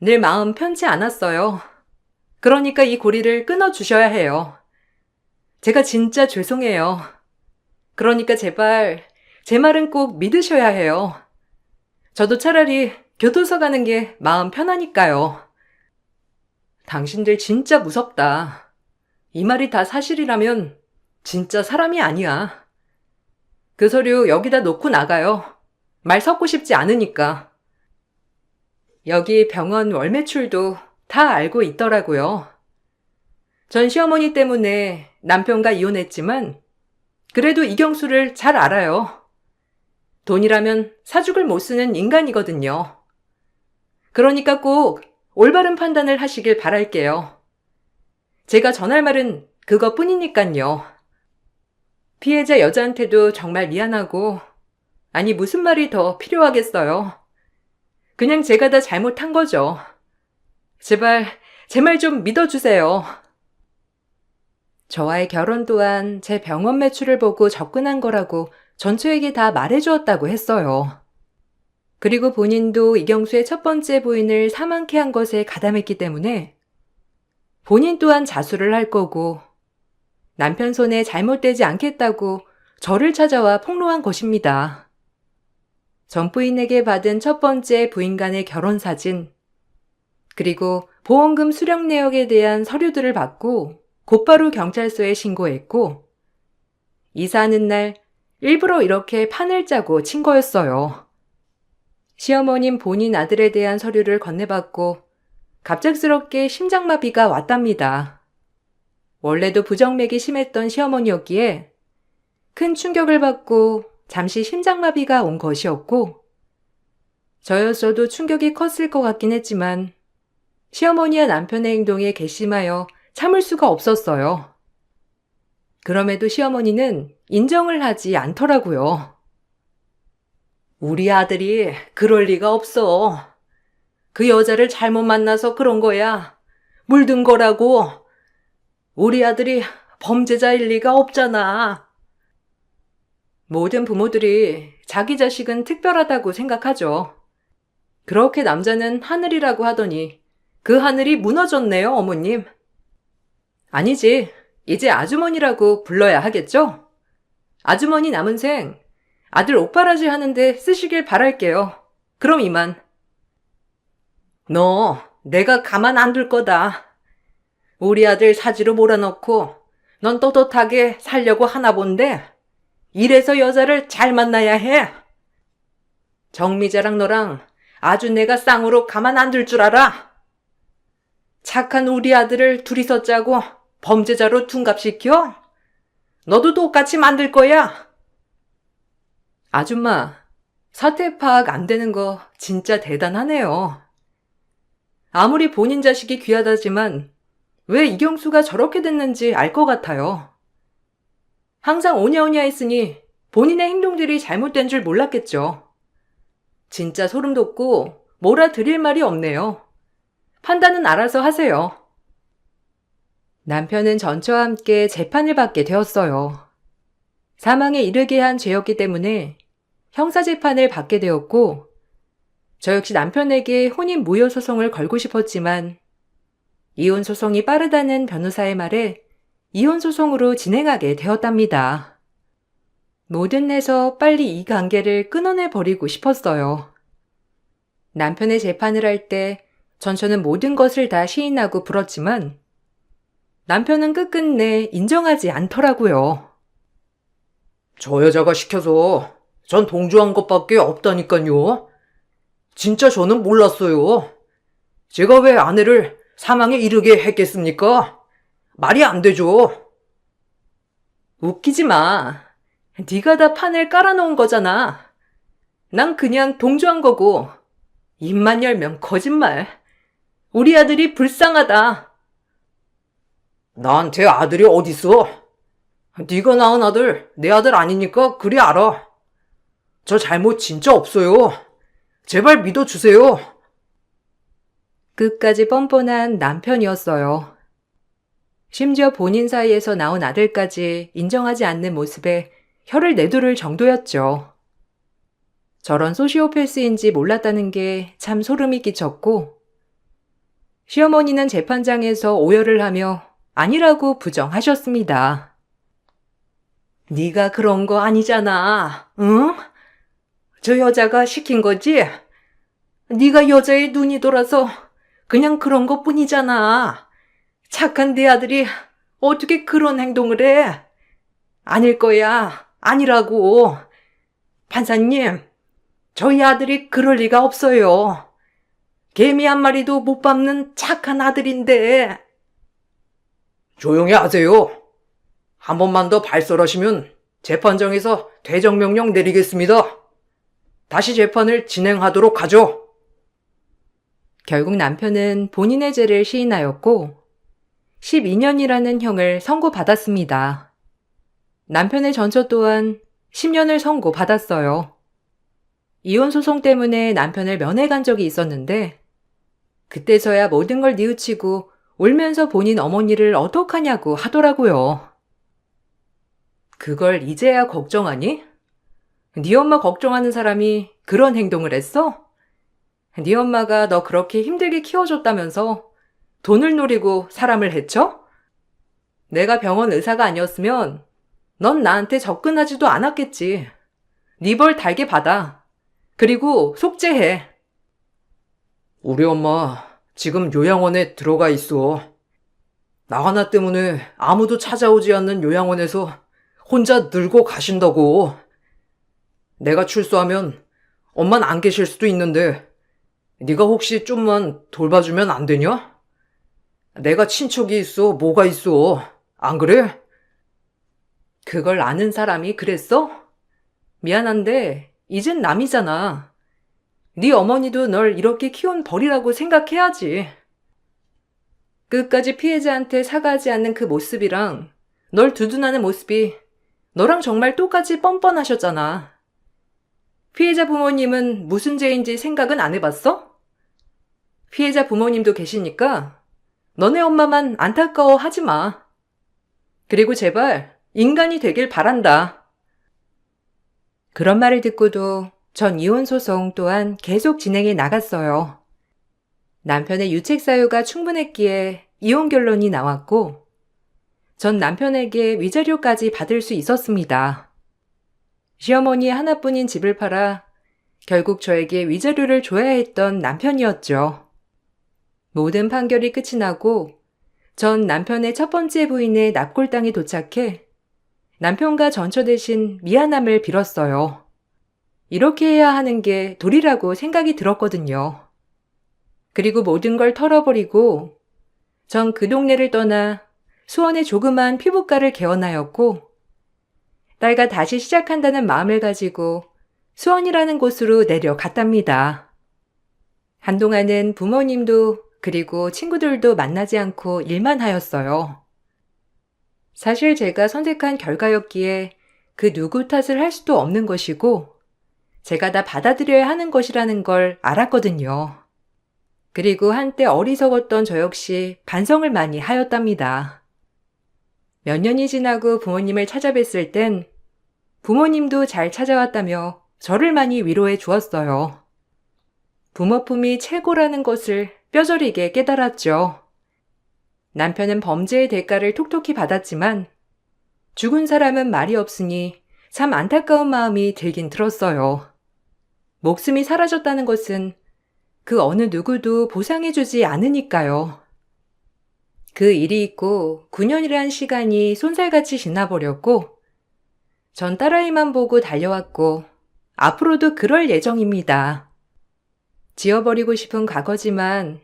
늘 마음 편치 않았어요. 그러니까 이 고리를 끊어주셔야 해요. 제가 진짜 죄송해요. 그러니까 제발 제 말은 꼭 믿으셔야 해요. 저도 차라리 교도소 가는 게 마음 편하니까요. 당신들 진짜 무섭다. 이 말이 다 사실이라면 진짜 사람이 아니야. 그 서류 여기다 놓고 나가요. 말 섞고 싶지 않으니까. 여기 병원 월 매출도 다 알고 있더라고요. 전 시어머니 때문에 남편과 이혼했지만 그래도 이경수를 잘 알아요. 돈이라면 사죽을 못 쓰는 인간이거든요. 그러니까 꼭 올바른 판단을 하시길 바랄게요. 제가 전할 말은 그것뿐이니깐요. 피해자 여자한테도 정말 미안하고, 아니 무슨 말이 더 필요하겠어요. 그냥 제가 다 잘못한 거죠. 제발 제 말 좀 믿어주세요. 저와의 결혼 또한 제 병원 매출을 보고 접근한 거라고 전처에게 다 말해주었다고 했어요. 그리고 본인도 이경수의 첫 번째 부인을 사망케 한 것에 가담했기 때문에 본인 또한 자수를 할 거고 남편 손에 잘못되지 않겠다고 저를 찾아와 폭로한 것입니다. 전 부인에게 받은 첫 번째 부인 간의 결혼 사진, 그리고 보험금 수령 내역에 대한 서류들을 받고 곧바로 경찰서에 신고했고 이사하는 날 일부러 이렇게 판을 짜고 친 거였어요. 시어머님 본인 아들에 대한 서류를 건네받고 갑작스럽게 심장마비가 왔답니다. 원래도 부정맥이 심했던 시어머니였기에 큰 충격을 받고 잠시 심장마비가 온 것이었고 저였어도 충격이 컸을 것 같긴 했지만 시어머니와 남편의 행동에 괘씸하여 참을 수가 없었어요. 그럼에도 시어머니는 인정을 하지 않더라고요. 우리 아들이 그럴 리가 없어. 그 여자를 잘못 만나서 그런 거야. 물든 거라고. 우리 아들이 범죄자일 리가 없잖아. 모든 부모들이 자기 자식은 특별하다고 생각하죠. 그렇게 남자는 하늘이라고 하더니 그 하늘이 무너졌네요, 어머님. 아니지, 이제 아주머니라고 불러야 하겠죠? 아주머니 남은 생 아들 옥바라지 하는데 쓰시길 바랄게요. 그럼 이만. 너 내가 가만 안 둘 거다. 우리 아들 사지로 몰아넣고 넌 떳떳하게 살려고 하나 본데 이래서 여자를 잘 만나야 해. 정미자랑 너랑 아주 내가 쌍으로 가만 안 둘 줄 알아. 착한 우리 아들을 둘이서 짜고 범죄자로 둔갑시켜? 너도 똑같이 만들 거야? 아줌마, 사태 파악 안 되는 거 진짜 대단하네요. 아무리 본인 자식이 귀하다지만 왜 이경수가 저렇게 됐는지 알 것 같아요. 항상 오냐오냐 했으니 본인의 행동들이 잘못된 줄 몰랐겠죠. 진짜 소름 돋고 뭐라 드릴 말이 없네요. 판단은 알아서 하세요. 남편은 전처와 함께 재판을 받게 되었어요. 사망에 이르게 한 죄였기 때문에 형사재판을 받게 되었고, 저 역시 남편에게 혼인 무효 소송을 걸고 싶었지만 이혼 소송이 빠르다는 변호사의 말에 이혼 소송으로 진행하게 되었답니다. 뭐든 해서 빨리 이 관계를 끊어내 버리고 싶었어요. 남편의 재판을 할 때 전처는 모든 것을 다 시인하고 불었지만 남편은 끝끝내 인정하지 않더라고요. 저 여자가 시켜서 전 동조한 것밖에 없다니까요. 진짜 저는 몰랐어요. 제가 왜 아내를 사망에 이르게 했겠습니까? 말이 안 되죠. 웃기지 마. 네가 다 판을 깔아놓은 거잖아. 난 그냥 동조한 거고 입만 열면 거짓말. 우리 아들이 불쌍하다. 나한테 아들이 어딨어? 네가 낳은 아들, 내 아들 아니니까 그리 알아. 저 잘못 진짜 없어요. 제발 믿어주세요. 끝까지 뻔뻔한 남편이었어요. 심지어 본인 사이에서 나온 아들까지 인정하지 않는 모습에 혀를 내두를 정도였죠. 저런 소시오패스인지 몰랐다는 게 참 소름이 끼쳤고, 시어머니는 재판장에서 오열을 하며 아니라고 부정하셨습니다. 네가 그런 거 아니잖아, 응? 저 여자가 시킨 거지? 네가 여자의 눈이 돌아서 그냥 그런 것뿐이잖아. 착한 네 아들이 어떻게 그런 행동을 해? 아닐 거야. 아니라고. 판사님, 저희 아들이 그럴 리가 없어요. 개미 한 마리도 못 밟는 착한 아들인데. 조용히 하세요. 한 번만 더 발설하시면 재판장에서 퇴정명령 내리겠습니다. 다시 재판을 진행하도록 하죠. 결국 남편은 본인의 죄를 시인하였고 12년이라는 형을 선고받았습니다. 남편의 전처 또한 10년을 선고받았어요. 이혼 소송 때문에 남편을 면회간 적이 있었는데 그때서야 모든 걸 뉘우치고 울면서 본인 어머니를 어떡하냐고 하더라고요. 그걸 이제야 걱정하니? 네 엄마 걱정하는 사람이 그런 행동을 했어? 네 엄마가 너 그렇게 힘들게 키워줬다면서 돈을 노리고 사람을 해쳐? 내가 병원 의사가 아니었으면 넌 나한테 접근하지도 않았겠지. 네 벌 달게 받아. 그리고 속죄해. 우리 엄마 지금 요양원에 들어가 있어. 나 하나 때문에 아무도 찾아오지 않는 요양원에서 혼자 늙어 가신다고. 내가 출소하면 엄만 안 계실 수도 있는데 네가 혹시 좀만 돌봐주면 안 되냐? 내가 친척이 있어, 뭐가 있어. 안 그래? 그걸 아는 사람이 그랬어? 미안한데 이젠 남이잖아. 네 어머니도 널 이렇게 키운 벌이라고 생각해야지. 끝까지 피해자한테 사과하지 않는 그 모습이랑 널 두둔하는 모습이 너랑 정말 똑같이 뻔뻔하셨잖아. 피해자 부모님은 무슨 죄인지 생각은 안 해봤어? 피해자 부모님도 계시니까 너네 엄마만 안타까워 하지 마. 그리고 제발 인간이 되길 바란다. 그런 말을 듣고도 전 이혼 소송 또한 계속 진행해 나갔어요. 남편의 유책 사유가 충분했기에 이혼 결론이 나왔고 전 남편에게 위자료까지 받을 수 있었습니다. 시어머니의 하나뿐인 집을 팔아 결국 저에게 위자료를 줘야 했던 남편이었죠. 모든 판결이 끝이 나고 전 남편의 첫 번째 부인의 납골당에 도착해 남편과 전처 대신 미안함을 빌었어요. 이렇게 해야 하는 게 도리라고 생각이 들었거든요. 그리고 모든 걸 털어버리고 전 그 동네를 떠나 수원의 조그만 피부과를 개원하였고, 딸과 다시 시작한다는 마음을 가지고 수원이라는 곳으로 내려갔답니다. 한동안은 부모님도 그리고 친구들도 만나지 않고 일만 하였어요. 사실 제가 선택한 결과였기에 그 누구 탓을 할 수도 없는 것이고 제가 다 받아들여야 하는 것이라는 걸 알았거든요. 그리고 한때 어리석었던 저 역시 반성을 많이 하였답니다. 몇 년이 지나고 부모님을 찾아뵀을 땐 부모님도 잘 찾아왔다며 저를 많이 위로해 주었어요. 부모품이 최고라는 것을 뼈저리게 깨달았죠. 남편은 범죄의 대가를 톡톡히 받았지만 죽은 사람은 말이 없으니 참 안타까운 마음이 들긴 들었어요. 목숨이 사라졌다는 것은 그 어느 누구도 보상해주지 않으니까요. 그 일이 있고 9년이란 시간이 쏜살같이 지나버렸고 전 딸아이만 보고 달려왔고 앞으로도 그럴 예정입니다. 지워버리고 싶은 과거지만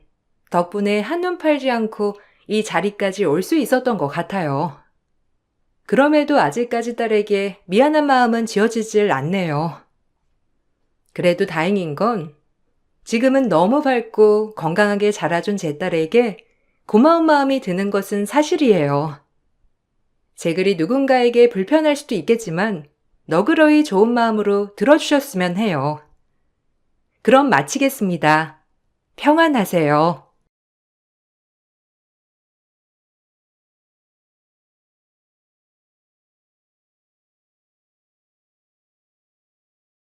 덕분에 한눈 팔지 않고 이 자리까지 올 수 있었던 것 같아요. 그럼에도 아직까지 딸에게 미안한 마음은 지워지질 않네요. 그래도 다행인 건 지금은 너무 밝고 건강하게 자라준 제 딸에게 고마운 마음이 드는 것은 사실이에요. 제 글이 누군가에게 불편할 수도 있겠지만 너그러이 좋은 마음으로 들어주셨으면 해요. 그럼 마치겠습니다. 평안하세요.